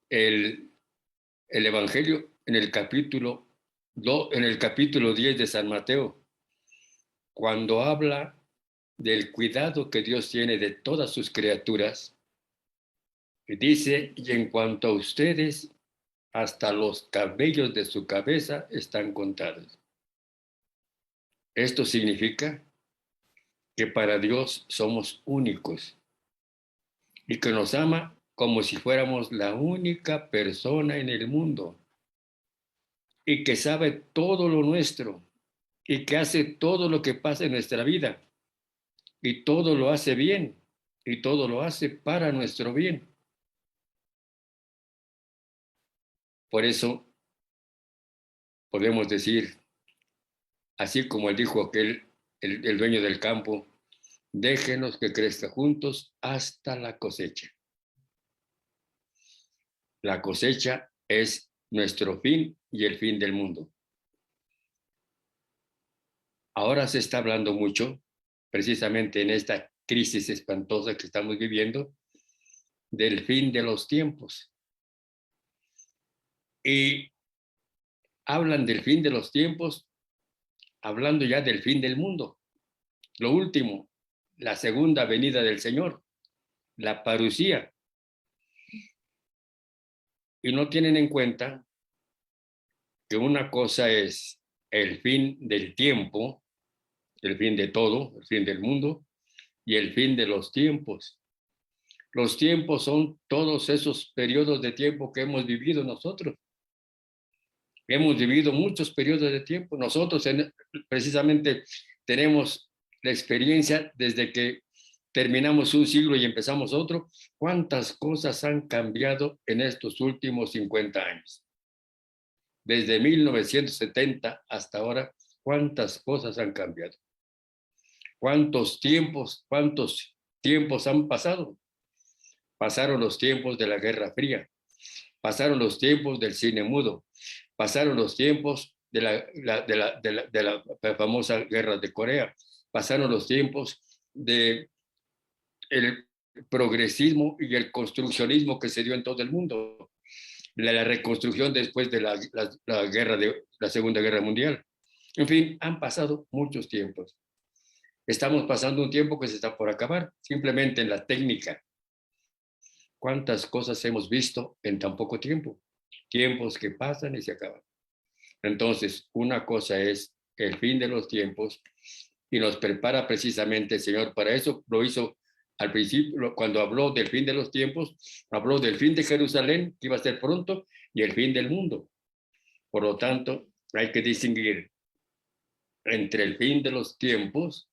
el Evangelio en el capítulo 10 de San Mateo, cuando habla del cuidado que Dios tiene de todas sus criaturas, dice, y en cuanto a ustedes, hasta los cabellos de su cabeza están contados. Esto significa que para Dios somos únicos y que nos ama como si fuéramos la única persona en el mundo y que sabe todo lo nuestro y que hace todo lo que pasa en nuestra vida y todo lo hace bien y todo lo hace para nuestro bien. Por eso podemos decir, así como él dijo aquel, el dueño del campo, déjenos que crezca juntos hasta la cosecha. La cosecha es nuestro fin y el fin del mundo. Ahora se está hablando mucho, precisamente en esta crisis espantosa que estamos viviendo, del fin de los tiempos. Y hablan del fin de los tiempos, hablando ya del fin del mundo. Lo último, la segunda venida del Señor, la parusía. Y no tienen en cuenta que una cosa es el fin del tiempo, el fin de todo, el fin del mundo, y el fin de los tiempos. Los tiempos son todos esos periodos de tiempo que hemos vivido nosotros. Hemos vivido muchos periodos de tiempo. Nosotros precisamente tenemos la experiencia desde que terminamos un siglo y empezamos otro. ¿Cuántas cosas han cambiado en estos últimos 50 años? Desde 1970 hasta ahora, ¿cuántas cosas han cambiado? ¿Cuántos tiempos han pasado? Pasaron los tiempos de la Guerra Fría, pasaron los tiempos del cine mudo, pasaron los tiempos de la famosa Guerra de Corea, pasaron los tiempos del progresismo y el construccionismo que se dio en todo el mundo, la reconstrucción después de la Segunda Guerra Mundial. En fin, han pasado muchos tiempos. Estamos pasando un tiempo que se está por acabar, simplemente en la técnica. ¿Cuántas cosas hemos visto en tan poco tiempo? Tiempos que pasan y se acaban. Entonces, una cosa es el fin de los tiempos y nos prepara precisamente el Señor para eso. Lo hizo al principio, cuando habló del fin de los tiempos, habló del fin de Jerusalén, que iba a ser pronto, y el fin del mundo. Por lo tanto, hay que distinguir entre el fin de los tiempos,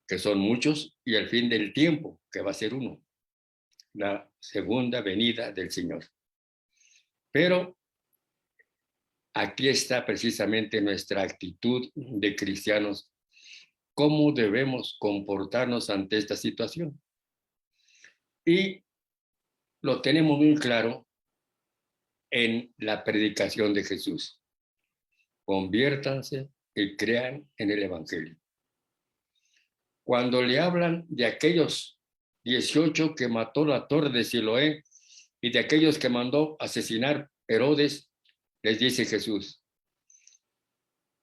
que son muchos, y el fin del tiempo, que va a ser uno, la segunda venida del Señor. Pero aquí está precisamente nuestra actitud de cristianos, cómo debemos comportarnos ante esta situación. Y lo tenemos muy claro en la predicación de Jesús. Conviértanse y crean en el Evangelio. Cuando le hablan de aquellos 18 que mató la torre de Siloé y de aquellos que mandó asesinar Herodes, les dice Jesús,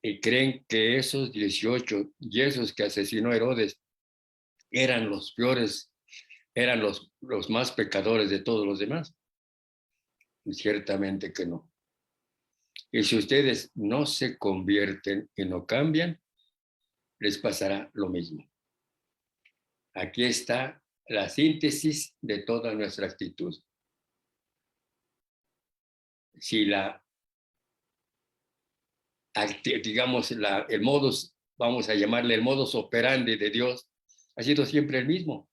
y creen que esos 18 y esos que asesinó Herodes eran los peores, eran los más pecadores de todos los demás. Y ciertamente que no. Y si ustedes no se convierten y no cambian, les pasará lo mismo. Aquí está la síntesis de toda nuestra actitud. Si digamos, el modus, vamos a llamarle el modus operandi de Dios, ha sido siempre el mismo.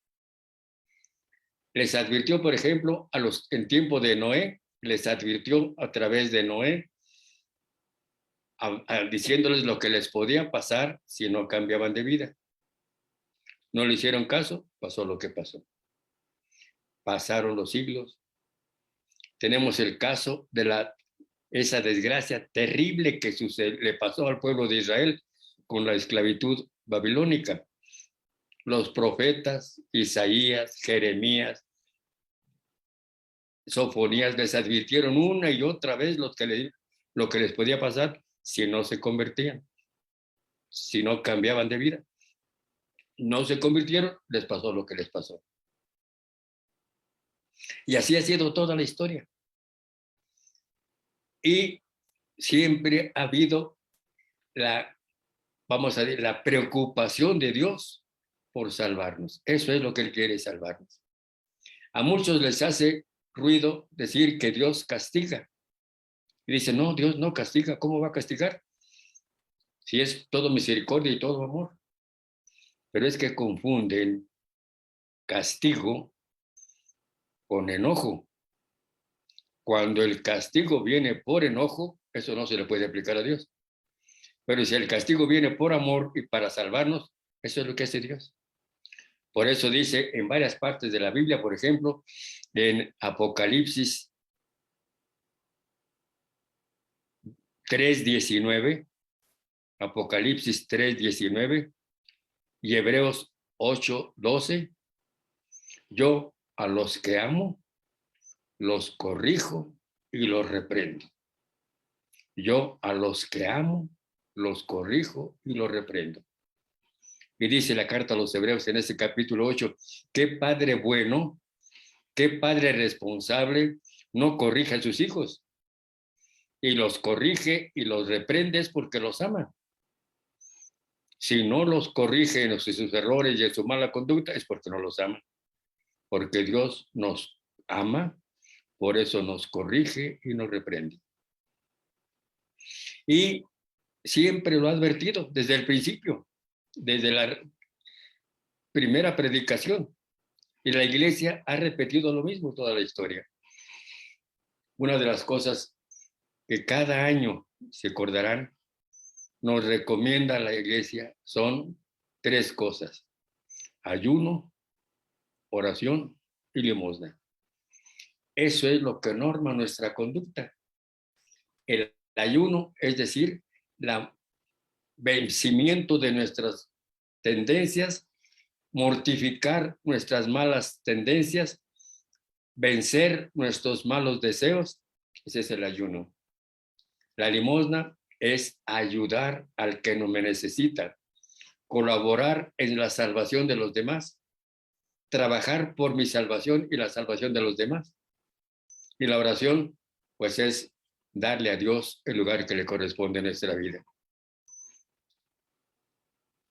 Les advirtió, por ejemplo, en tiempo de Noé, les advirtió a través de Noé, diciéndoles lo que les podía pasar si no cambiaban de vida. No le hicieron caso, pasó lo que pasó. Pasaron los siglos. Tenemos el caso de esa desgracia terrible que le pasó al pueblo de Israel con la esclavitud babilónica. Los profetas, Isaías, Jeremías, Sofonías les advirtieron una y otra vez lo que les podía pasar si no se convertían, si no cambiaban de vida. No se convirtieron, les pasó lo que les pasó. Y así ha sido toda la historia. Y siempre ha habido vamos a decir, la preocupación de Dios por salvarnos. Eso es lo que Él quiere, salvarnos. A muchos les hace ruido decir que Dios castiga. Y dicen, no, Dios no castiga. ¿Cómo va a castigar? Si es todo misericordia y todo amor. Pero es que confunden castigo con enojo. Cuando el castigo viene por enojo, eso no se le puede aplicar a Dios. Pero si el castigo viene por amor y para salvarnos, eso es lo que hace Dios. Por eso dice en varias partes de la Biblia, por ejemplo, en Apocalipsis 3:19, Apocalipsis 3:19 y Hebreos 8:12, yo a los que amo, los corrijo y los reprendo. Yo a los que amo, los corrijo y los reprendo. Y dice la carta a los Hebreos en ese capítulo 8, qué padre bueno, qué padre responsable no corrige a sus hijos. Y los corrige y los reprende es porque los ama. Si no los corrige en sus errores y en su mala conducta es porque no los ama. Porque Dios nos ama, por eso nos corrige y nos reprende. Y siempre lo ha advertido desde el principio, desde la primera predicación. Y la iglesia ha repetido lo mismo toda la historia. Una de las cosas que cada año se acordarán, nos recomienda la iglesia, son 3 cosas: ayuno, oración y limosna. Eso es lo que norma nuestra conducta. El ayuno, es decir, el vencimiento de nuestras tendencias, mortificar nuestras malas tendencias, vencer nuestros malos deseos, ese es el ayuno. La limosna es ayudar al que no me necesita, colaborar en la salvación de los demás, trabajar por mi salvación y la salvación de los demás. Y la oración, pues es darle a Dios el lugar que le corresponde en nuestra vida.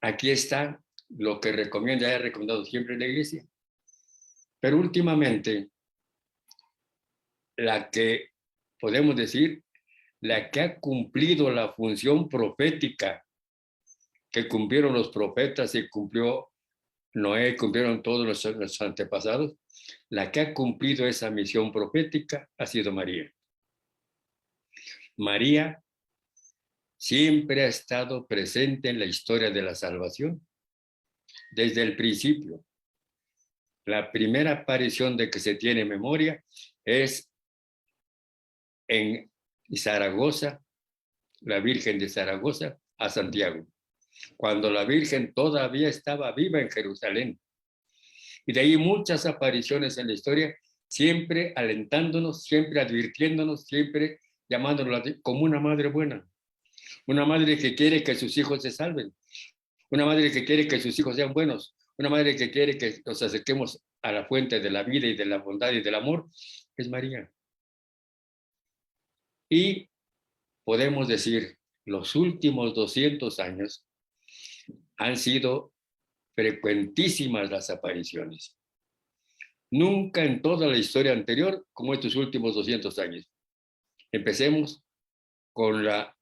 Aquí está lo que recomienda, he recomendado siempre la iglesia. Pero últimamente, la que podemos decir, la que ha cumplido la función profética que cumplieron los profetas y cumplió Noé, cumplieron todos los antepasados, la que ha cumplido esa misión profética ha sido María. María siempre ha estado presente en la historia de la salvación, desde el principio. La primera aparición de que se tiene memoria es en Zaragoza, la Virgen de Zaragoza, a Santiago, cuando la Virgen todavía estaba viva en Jerusalén. Y de ahí muchas apariciones en la historia, siempre alentándonos, siempre advirtiéndonos, siempre llamándonos como una madre buena, una madre que quiere que sus hijos se salven, una madre que quiere que sus hijos sean buenos, una madre que quiere que nos acerquemos a la fuente de la vida y de la bondad y del amor, es María. Y podemos decir, los últimos 200 años han sido frecuentísimas las apariciones. Nunca en toda la historia anterior como estos últimos 200 años. Empecemos con la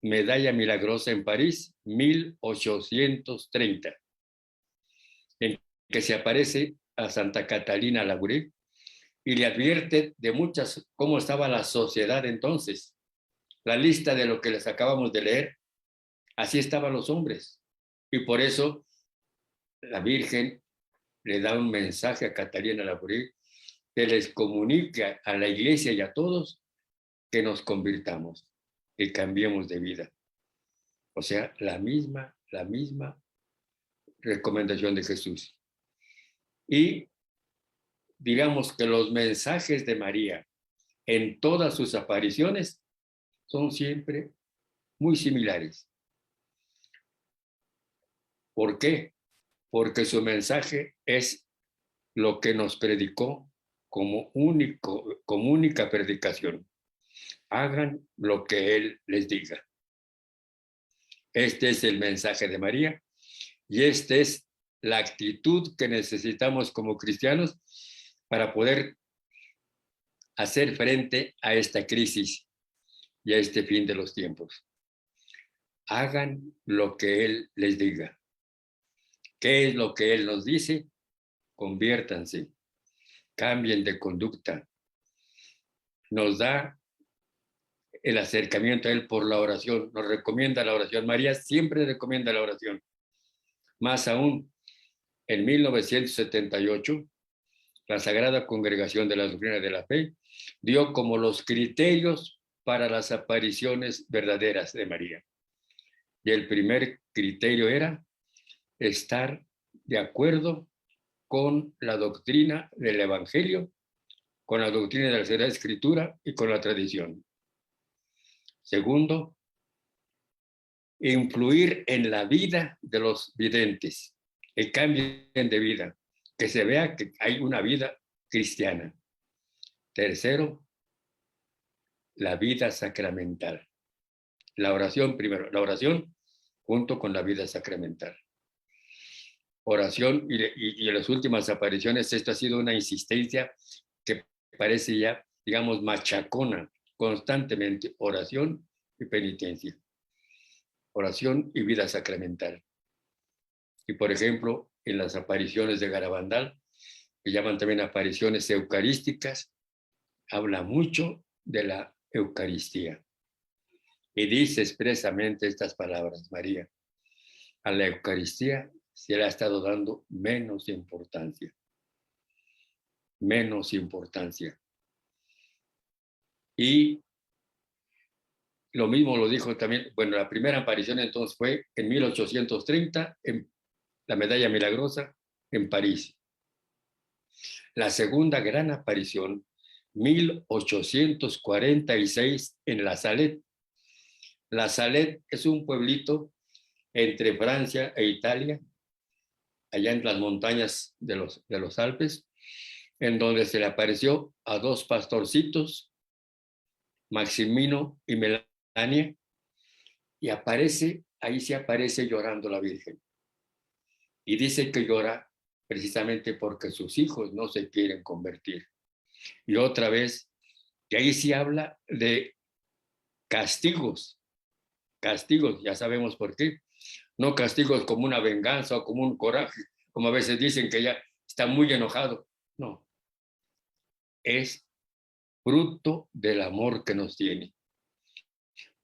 medalla milagrosa en París, 1830, en que se aparece a Santa Catalina Labouré y le advierte de muchas, cómo estaba la sociedad entonces. La lista de lo que les acabamos de leer, así estaban los hombres. Y por eso la Virgen le da un mensaje a Catalina Labouré que les comunica a la iglesia y a todos que nos convirtamos, que cambiemos de vida. O sea, la misma recomendación de Jesús. Y digamos que los mensajes de María en todas sus apariciones son siempre muy similares. ¿Por qué? Porque su mensaje es lo que nos predicó como única predicación. Hagan lo que Él les diga. Este es el mensaje de María y esta es la actitud que necesitamos como cristianos para poder hacer frente a esta crisis y a este fin de los tiempos. Hagan lo que Él les diga. ¿Qué es lo que Él nos dice? Conviértanse, cambien de conducta. Nos da el acercamiento a Él por la oración, nos recomienda la oración. María siempre recomienda la oración. Más aún, en 1978, la Sagrada Congregación de la Doctrina de la Fe dio como los criterios para las apariciones verdaderas de María. Y el primer criterio era estar de acuerdo con la doctrina del Evangelio, con la doctrina de la Sagrada Escritura y con la tradición. Segundo, influir en la vida de los videntes, que cambien de vida, que se vea que hay una vida cristiana. Tercero, la vida sacramental. La oración primero, la oración junto con la vida sacramental. Oración y en las últimas apariciones esto ha sido una insistencia que parece ya, digamos, machacona, constantemente oración y penitencia. Oración y vida sacramental. Y por ejemplo, en las apariciones de Garabandal, que llaman también apariciones eucarísticas, habla mucho de la Eucaristía. Y dice expresamente estas palabras, María, a la Eucaristía se le ha estado dando menos importancia. Menos importancia. Y lo mismo lo dijo también, bueno, la primera aparición entonces fue en 1830, en la medalla milagrosa, en París. La segunda gran aparición, 1846, en La Salette. La Salette es un pueblito entre Francia e Italia, allá en las montañas de los Alpes, en donde se le apareció a dos pastorcitos, Maximino y Melania, y ahí se aparece llorando la Virgen. Y dice que llora precisamente porque sus hijos no se quieren convertir. Y otra vez, que ahí sí habla de castigos, ya sabemos por qué. No castigos como una venganza o como un coraje, como a veces dicen que ya está muy enojado. No, es fruto del amor que nos tiene,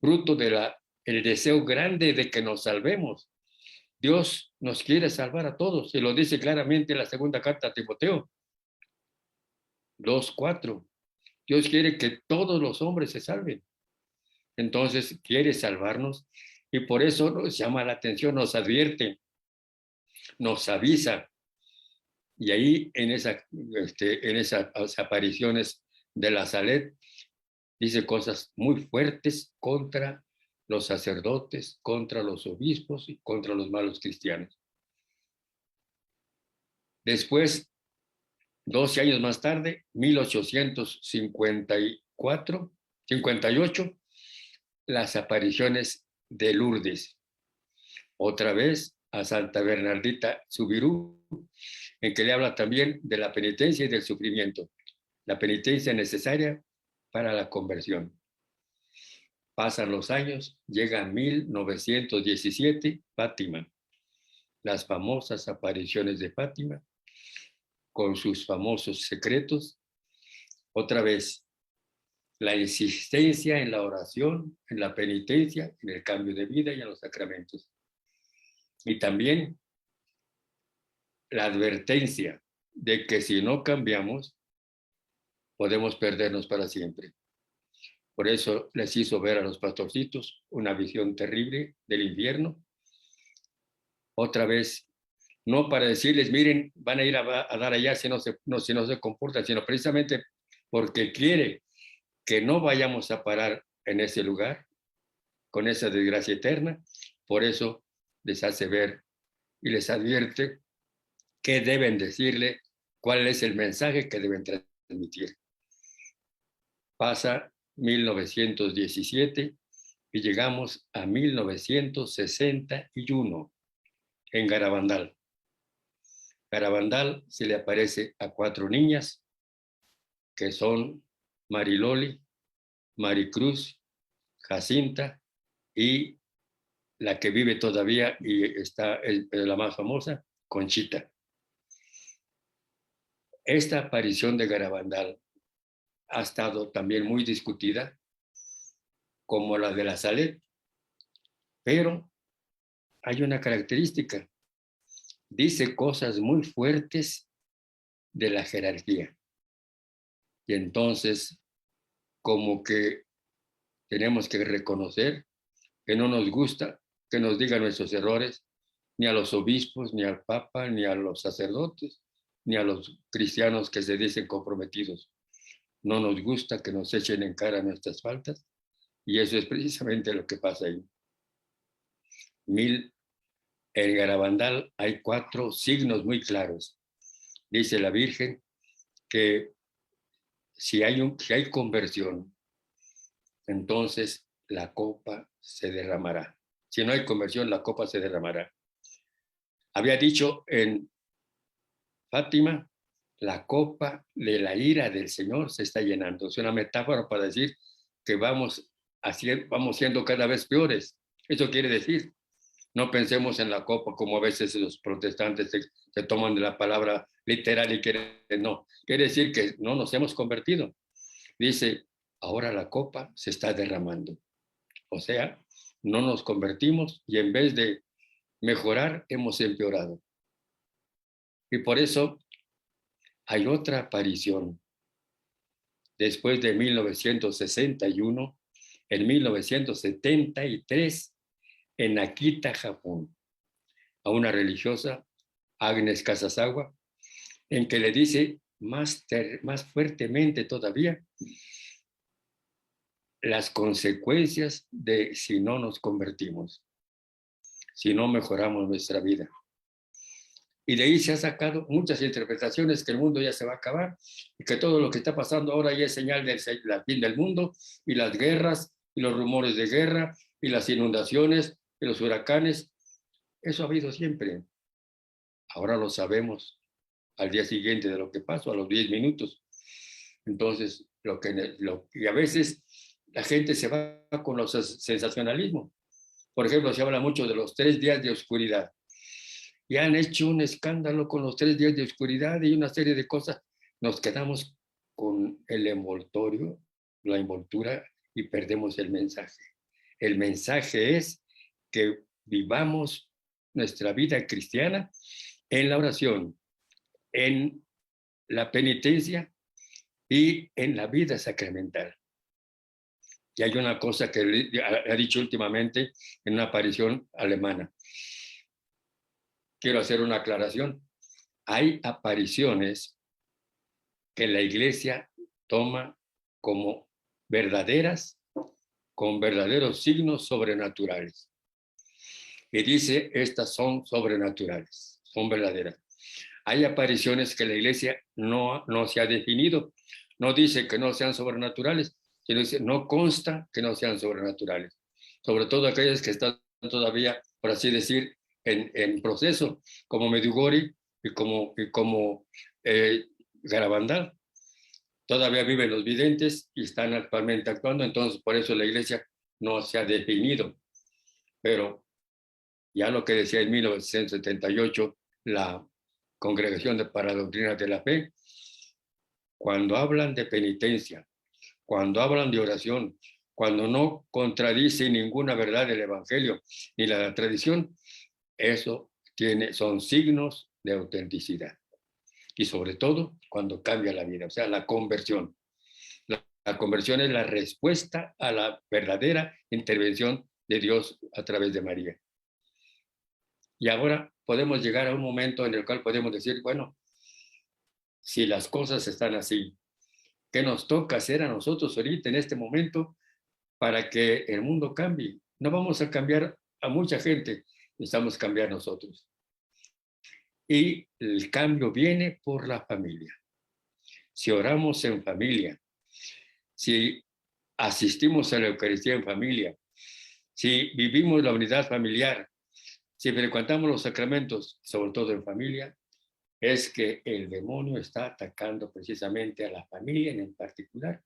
fruto del deseo grande de que nos salvemos. Dios nos quiere salvar a todos, se lo dice claramente en la segunda carta a Timoteo 2:4. Dios quiere que todos los hombres se salven. Entonces quiere salvarnos y por eso nos llama la atención, nos advierte, nos avisa. Y ahí en esas apariciones de la Salette dice cosas muy fuertes contra los sacerdotes, contra los obispos y contra los malos cristianos. Después, 12 años más tarde, 1858, las apariciones de Lourdes. Otra vez a Santa Bernardita Subirú, en que le habla también de la penitencia y del sufrimiento. La penitencia necesaria para la conversión. Pasan los años, llega 1917, Fátima. Las famosas apariciones de Fátima, con sus famosos secretos. Otra vez, la insistencia en la oración, en la penitencia, en el cambio de vida y en los sacramentos. Y también la advertencia de que si no cambiamos, podemos perdernos para siempre. Por eso les hizo ver a los pastorcitos una visión terrible del infierno. Otra vez, no para decirles, miren, van a ir a dar allá si no se comportan, sino precisamente porque quiere que no vayamos a parar en ese lugar, con esa desgracia eterna. Por eso les hace ver y les advierte qué deben decirle, cuál es el mensaje que deben transmitir. Pasa 1917 y llegamos a 1961 en Garabandal. Garabandal se le aparece a 4 niñas que son Mariloli, Maricruz, Jacinta y la que vive todavía y está la más famosa, Conchita. Esta aparición de Garabandal ha estado también muy discutida, como la de la Salet, pero hay una característica. Dice cosas muy fuertes de la jerarquía. Y entonces, como que tenemos que reconocer que no nos gusta que nos digan nuestros errores, ni a los obispos, ni al Papa, ni a los sacerdotes, ni a los cristianos que se dicen comprometidos. No nos gusta que nos echen en cara nuestras faltas, y eso es precisamente lo que pasa ahí. En Garabandal hay 4 signos muy claros. Dice la Virgen que si hay conversión, entonces la copa se derramará. Si no hay conversión, la copa se derramará. Había dicho en Fátima, la copa de la ira del Señor se está llenando. Es una metáfora para decir que vamos siendo cada vez peores. Eso quiere decir, no pensemos en la copa como a veces los protestantes se toman de la palabra literal y no. Quiere decir que no nos hemos convertido. Dice, ahora la copa se está derramando. O sea, no nos convertimos y en vez de mejorar, hemos empeorado. Y por eso hay otra aparición. Después de 1961, en 1973, en Akita, Japón, a una religiosa, Agnes Kasazawa, en que le dice más fuertemente todavía las consecuencias de si no nos convertimos, si no mejoramos nuestra vida. Y de ahí se han sacado muchas interpretaciones que el mundo ya se va a acabar y que todo lo que está pasando ahora ya es señal del fin del mundo, y las guerras y los rumores de guerra y las inundaciones y los huracanes. Eso ha habido siempre. Ahora lo sabemos al día siguiente de lo que pasó, a los 10 minutos. Entonces, y a veces la gente se va con los sensacionalismos. Por ejemplo, se habla mucho de los 3 días de oscuridad. Y han hecho un escándalo con los 3 días de oscuridad y una serie de cosas. Nos quedamos con el envoltorio, la envoltura, y perdemos el mensaje. El mensaje es que vivamos nuestra vida cristiana en la oración, en la penitencia y en la vida sacramental. Y hay una cosa que ha dicho últimamente en una aparición alemana. Quiero hacer una aclaración. Hay apariciones que la Iglesia toma como verdaderas, con verdaderos signos sobrenaturales. Y dice, estas son sobrenaturales, son verdaderas. Hay apariciones que la Iglesia no se ha definido. No dice que no sean sobrenaturales, sino dice, no consta que no sean sobrenaturales. sobre todo aquellas que están todavía, por así decir, en proceso, como Medjugorje y como Garabandal. Todavía viven los videntes y están actualmente actuando, entonces por eso la iglesia no se ha definido. Pero ya lo que decía en 1978 la Congregación para la Doctrina de la Fe, cuando hablan de penitencia, cuando hablan de oración, cuando no contradice ninguna verdad del Evangelio ni la tradición, eso son signos de autenticidad. Y sobre todo cuando cambia la vida, o sea, la conversión. La conversión es la respuesta a la verdadera intervención de Dios a través de María. Y ahora podemos llegar a un momento en el cual podemos decir, bueno, si las cosas están así, ¿qué nos toca hacer a nosotros ahorita en este momento para que el mundo cambie? No vamos a cambiar a mucha gente, necesitamos cambiar nosotros. Y el cambio viene por la familia. Si oramos en familia, si asistimos a la Eucaristía en familia, si vivimos la unidad familiar, si frecuentamos los sacramentos, sobre todo en familia, es que el demonio está atacando precisamente a la familia en particular.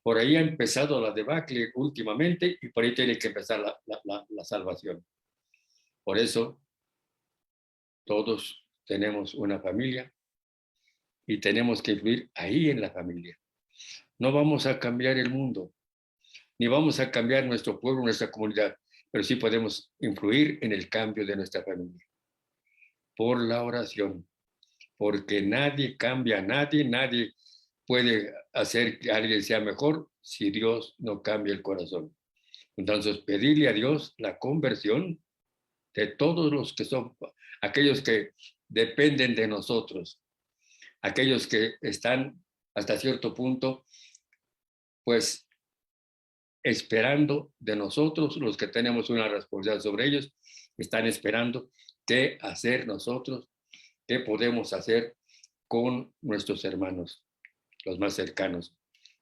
Por ahí ha empezado la debacle últimamente y por ahí tiene que empezar la salvación. Por eso, todos tenemos una familia y tenemos que influir ahí en la familia. No vamos a cambiar el mundo, ni vamos a cambiar nuestro pueblo, nuestra comunidad, pero sí podemos influir en el cambio de nuestra familia. Por la oración, porque nadie cambia a nadie, nadie puede hacer que alguien sea mejor si Dios no cambia el corazón. Entonces, pedirle a Dios la conversión de todos los que son, aquellos que dependen de nosotros, aquellos que están hasta cierto punto, pues, esperando de nosotros, los que tenemos una responsabilidad sobre ellos, están esperando qué hacer nosotros, qué podemos hacer con nuestros hermanos, los más cercanos,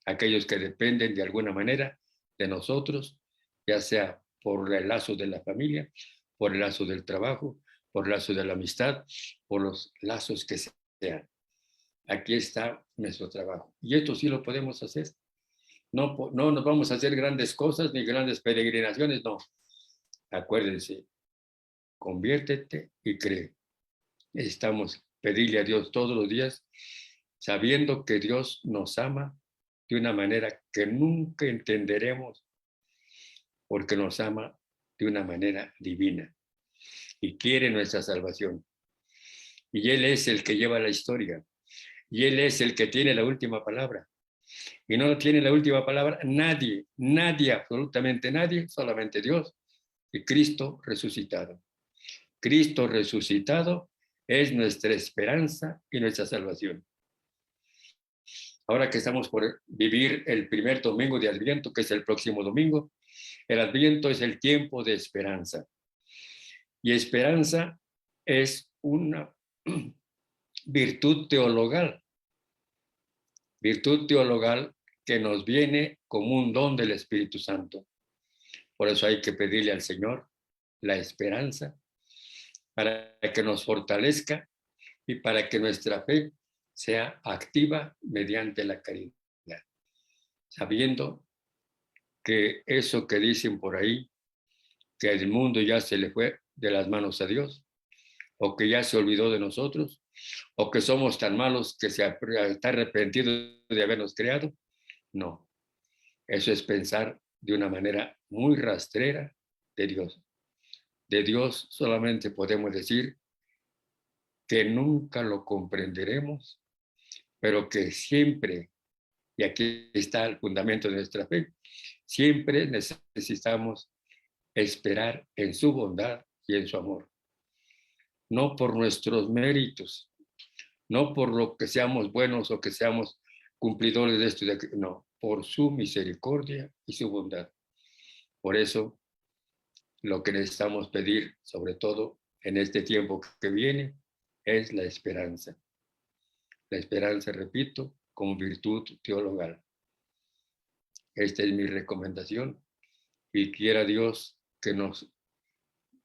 aquellos que dependen de alguna manera de nosotros, ya sea por el lazo de la familia, por el lazo del trabajo, por el lazo de la amistad, por los lazos que sean. Aquí está nuestro trabajo. Y esto sí lo podemos hacer. No, no nos vamos a hacer grandes cosas ni grandes peregrinaciones, no. Acuérdense, conviértete y cree. Necesitamos pedirle a Dios todos los días, sabiendo que Dios nos ama de una manera que nunca entenderemos, porque nos ama de una manera divina y quiere nuestra salvación. Y Él es el que lleva la historia, y Él es el que tiene la última palabra. Y no tiene la última palabra nadie, nadie, absolutamente nadie, solamente Dios y Cristo resucitado. Cristo resucitado es nuestra esperanza y nuestra salvación. Ahora que estamos por vivir el primer domingo de Adviento, que es el próximo domingo, el Adviento es el tiempo de esperanza. Y esperanza es una virtud teologal que nos viene como un don del Espíritu Santo. Por eso hay que pedirle al Señor la esperanza para que nos fortalezca y para que nuestra fe sea activa mediante la caridad, sabiendo que eso que dicen por ahí, que el mundo ya se le fue de las manos a Dios, o que ya se olvidó de nosotros, o que somos tan malos que está arrepentido de habernos creado. No, eso es pensar de una manera muy rastrera de Dios. De Dios solamente podemos decir que nunca lo comprenderemos, pero que siempre, y aquí está el fundamento de nuestra fe, siempre necesitamos esperar en su bondad y en su amor. No por nuestros méritos, no por lo que seamos buenos o que seamos cumplidores de esto y de aquello, no, por su misericordia y su bondad. Por eso, lo que necesitamos pedir, sobre todo en este tiempo que viene, es la esperanza. La esperanza, repito, como virtud teologal. Esta es mi recomendación y quiera Dios que nos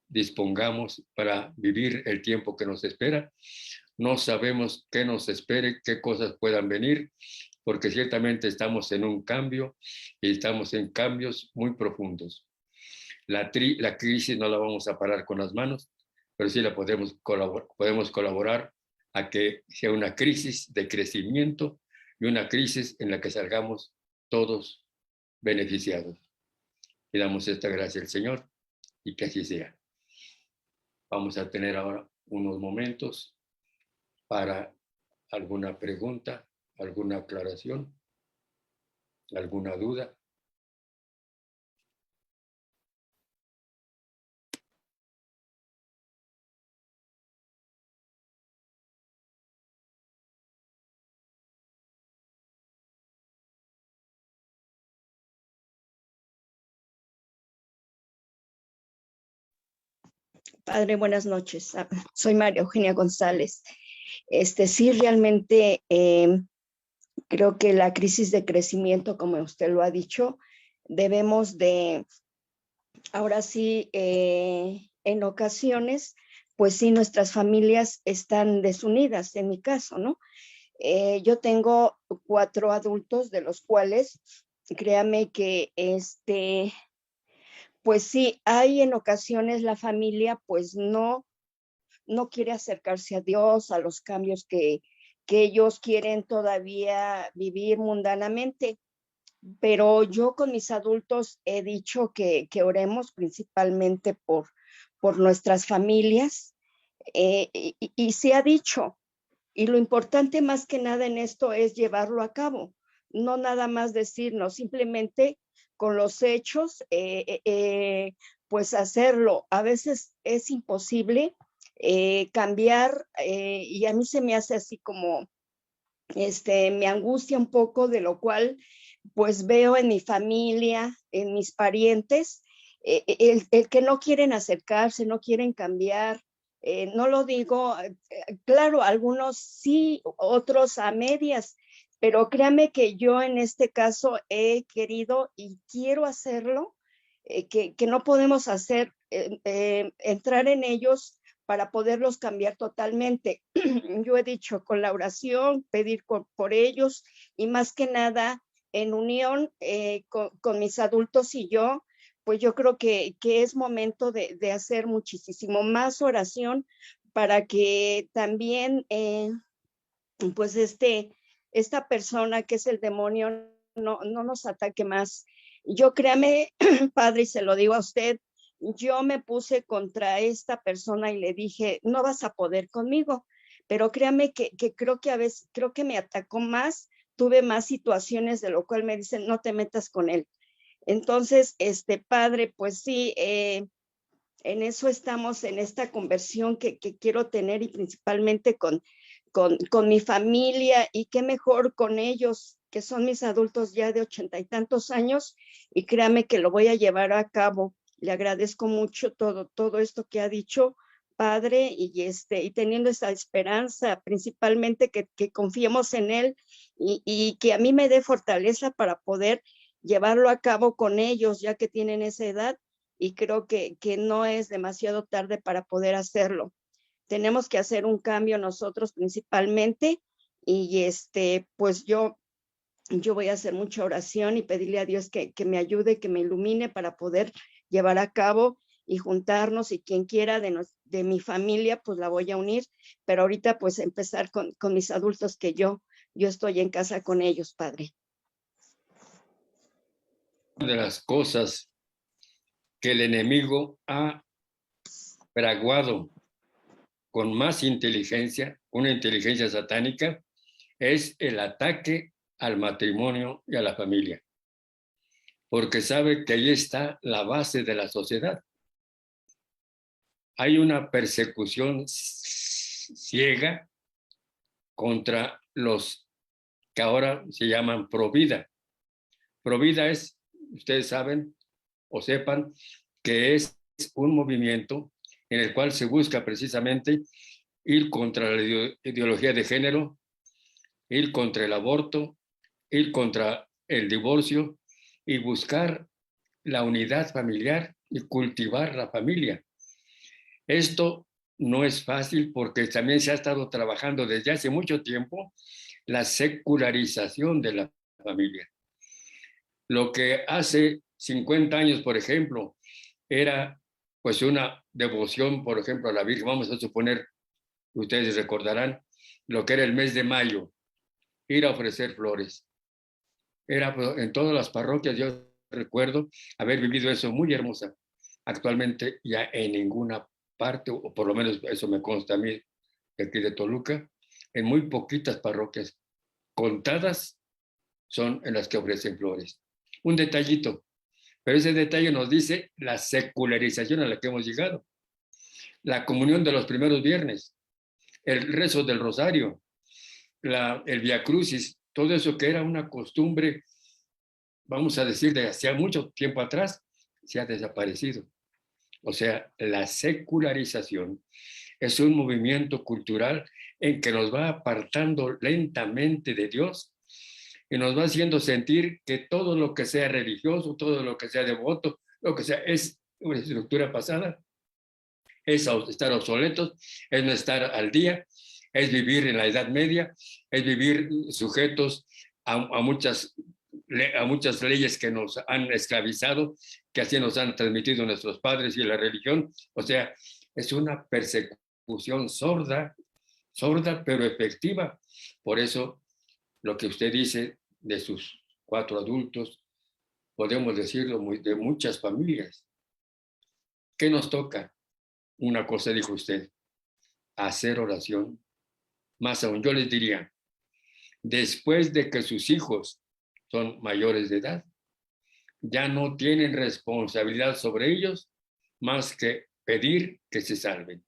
dispongamos para vivir el tiempo que nos espera. No sabemos qué nos espere, qué cosas puedan venir, porque ciertamente estamos en un cambio y estamos en cambios muy profundos. La crisis no la vamos a parar con las manos, pero sí la podemos colaborar a que sea una crisis de crecimiento y una crisis en la que salgamos todos beneficiados. Y damos esta gracia al Señor y que así sea. Vamos a tener ahora unos momentos para alguna pregunta, alguna aclaración, alguna duda. Padre, buenas noches. Soy María Eugenia González. Sí, realmente creo que la crisis de crecimiento, como usted lo ha dicho, debemos de, ahora sí, en ocasiones, pues sí, nuestras familias están desunidas, en mi caso, ¿no? Yo tengo 4 adultos, de los cuales, créame que pues sí, hay en ocasiones la familia, pues no quiere acercarse a Dios, a los cambios que ellos quieren todavía vivir mundanamente. Pero yo con mis adultos he dicho que oremos principalmente por nuestras familias, y se ha dicho, y lo importante más que nada en esto es llevarlo a cabo, no nada más decirnos, simplemente con los hechos, pues hacerlo. A veces es imposible cambiar, y a mí se me hace así como, me angustia un poco, de lo cual pues veo en mi familia, en mis parientes, el que no quieren acercarse, no quieren cambiar. No lo digo, claro, algunos sí, otros a medias, pero créame que yo en este caso he querido y quiero hacerlo, que no podemos hacer, entrar en ellos para poderlos cambiar totalmente. Yo he dicho, con la oración, pedir por ellos, y más que nada en unión con mis adultos y yo, pues yo creo que es momento de hacer muchísimo más oración para que también, pues esta persona que es el demonio no nos ataque más. Yo, créame, Padre, y se lo digo a usted, yo me puse contra esta persona y le dije, no vas a poder conmigo, pero créame que creo que a veces, creo que me atacó más, tuve más situaciones de lo cual me dicen, no te metas con él. Entonces, Padre, pues sí, en eso estamos, en esta conversión que quiero tener, y principalmente con mi familia, y qué mejor con ellos, que son mis adultos ya de 80 y tantos años, y créame que lo voy a llevar a cabo. Le agradezco mucho todo esto que ha dicho, Padre, y teniendo esa esperanza, principalmente que confiemos en Él, y que a mí me dé fortaleza para poder llevarlo a cabo con ellos, ya que tienen esa edad, y creo que no es demasiado tarde para poder hacerlo. Tenemos que hacer un cambio nosotros principalmente, y pues yo voy a hacer mucha oración y pedirle a Dios que me ayude, que me ilumine para poder llevar a cabo y juntarnos, y quien quiera de mi familia, pues la voy a unir, pero ahorita pues empezar con mis adultos, que yo estoy en casa con ellos, Padre. Una de las cosas que el enemigo ha fraguado con más inteligencia, una inteligencia satánica, es el ataque al matrimonio y a la familia, porque sabe que ahí está la base de la sociedad. Hay una persecución ciega contra los que ahora se llaman provida. Provida es, ustedes saben o sepan, que es un movimiento en el cual se busca precisamente ir contra la ideología de género, ir contra el aborto, ir contra el divorcio, y buscar la unidad familiar y cultivar la familia. Esto no es fácil porque también se ha estado trabajando desde hace mucho tiempo la secularización de la familia. Lo que hace 50 años, por ejemplo, era pues una devoción, por ejemplo, a la Virgen. Vamos a suponer, ustedes recordarán, lo que era el mes de mayo, ir a ofrecer flores. Era en todas las parroquias, yo recuerdo haber vivido eso muy hermosa. Actualmente ya en ninguna parte, o por lo menos eso me consta a mí, aquí de Toluca, en muy poquitas parroquias, contadas, son en las que ofrecen flores. Un detallito, pero ese detalle nos dice la secularización a la que hemos llegado. La comunión de los primeros viernes, el rezo del rosario, el Via Crucis, todo eso que era una costumbre, vamos a decir, de hacía mucho tiempo atrás, se ha desaparecido. O sea, la secularización es un movimiento cultural en que nos va apartando lentamente de Dios y nos va haciendo sentir que todo lo que sea religioso, todo lo que sea devoto, lo que sea, es una estructura pasada, es estar obsoletos, es no estar al día, es vivir en la Edad Media, es vivir sujetos a muchas leyes que nos han esclavizado, que así nos han transmitido nuestros padres y la religión. O sea, es una persecución sorda pero efectiva. Por eso, lo que usted dice de sus 4 adultos, podemos decirlo de muchas familias. ¿Qué nos toca? Una cosa dijo usted, hacer oración. Más aún, yo les diría, después de que sus hijos son mayores de edad, ya no tienen responsabilidad sobre ellos más que pedir que se salven.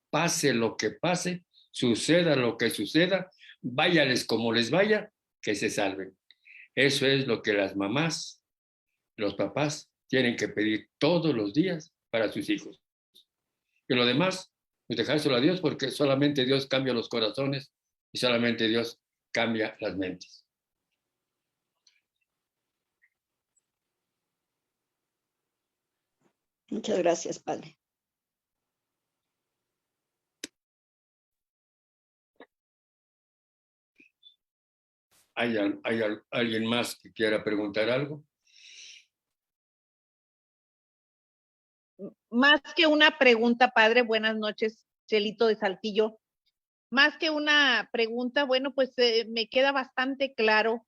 Pase lo que pase, suceda lo que suceda, váyales como les vaya, que se salven. Eso es lo que las mamás, los papás tienen que pedir todos los días para sus hijos. Y lo demás, pues dejárselo a Dios, porque solamente Dios cambia los corazones y solamente Dios cambia las mentes. Muchas gracias, Padre. ¿Hay alguien más que quiera preguntar algo? Más que una pregunta, padre, buenas noches, Celito de Saltillo. Más que una pregunta, bueno, pues me queda bastante claro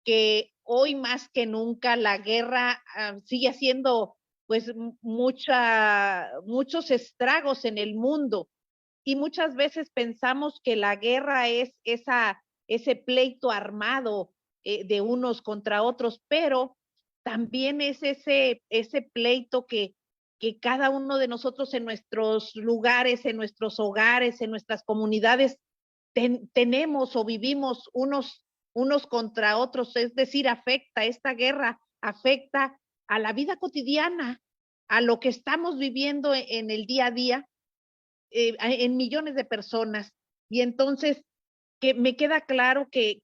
que hoy más que nunca la guerra sigue haciendo pues muchos estragos en el mundo y muchas veces pensamos que la guerra es ese pleito armado de unos contra otros, pero también es ese pleito que cada uno de nosotros en nuestros lugares, en nuestros hogares, en nuestras comunidades, tenemos o vivimos unos contra otros, es decir, esta guerra afecta a la vida cotidiana, a lo que estamos viviendo en el día a día, en millones de personas. Y entonces, que me queda claro que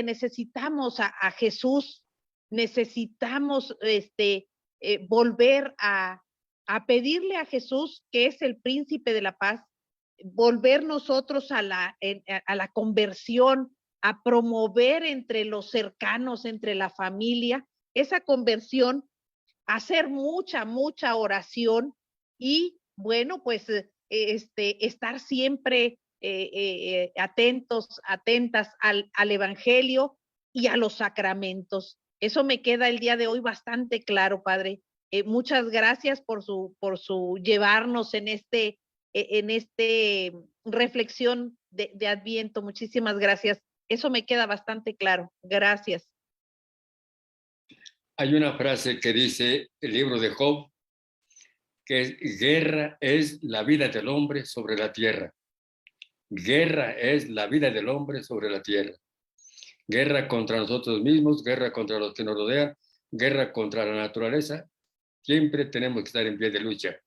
necesitamos a Jesús, necesitamos volver a pedirle a Jesús, que es el príncipe de la paz, volver nosotros a la conversión, a promover entre los cercanos, entre la familia, esa conversión, hacer mucha oración y, bueno, pues estar siempre atentas al Evangelio y a los sacramentos. Eso me queda el día de hoy bastante claro, Padre. Muchas gracias por su llevarnos en reflexión de Adviento. Muchísimas gracias. Eso me queda bastante claro. Gracias. Hay una frase que dice el libro de Job, que es: guerra es la vida del hombre sobre la tierra. Guerra es la vida del hombre sobre la tierra. Guerra contra nosotros mismos, guerra contra los que nos rodean, guerra contra la naturaleza. Siempre tenemos que estar en pie de lucha.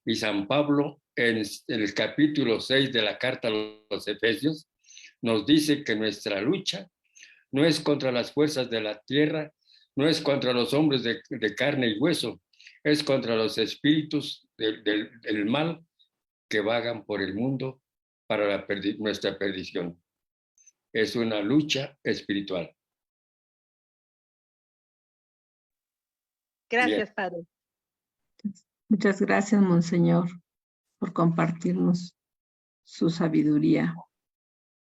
Y San Pablo, en el capítulo 6 de la carta a los Efesios, nos dice que nuestra lucha no es contra las fuerzas de la tierra, no es contra los hombres de carne y hueso, es contra los espíritus del mal que vagan por el mundo para nuestra perdición. Es una lucha espiritual. Gracias, Padre. Muchas gracias, Monseñor, por compartirnos su sabiduría.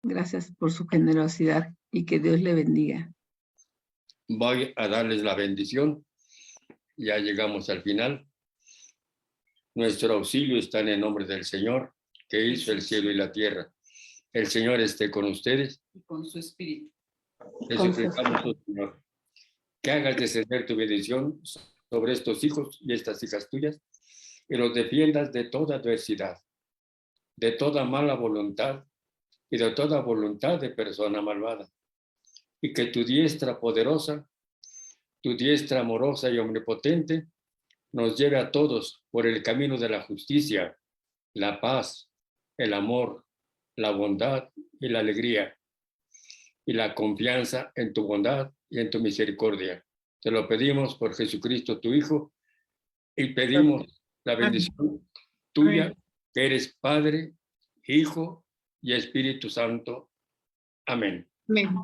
Gracias por su generosidad y que Dios le bendiga. Voy a darles la bendición. Ya llegamos al final. Nuestro auxilio está en el nombre del Señor, que hizo el cielo y la tierra. El Señor esté con ustedes. Y con su espíritu. Te suplicamos, oh Señor, que hagas descender tu bendición sobre estos hijos y estas hijas tuyas, y los defiendas de toda adversidad, de toda mala voluntad y de toda voluntad de persona malvada. Y que tu diestra poderosa, tu diestra amorosa y omnipotente, nos lleve a todos por el camino de la justicia, la paz, el amor, la bondad y la alegría, y la confianza en tu bondad y en tu misericordia. Te lo pedimos por Jesucristo, tu Hijo, y pedimos la bendición tuya, que eres Padre, Hijo y Espíritu Santo. Amén. Amén.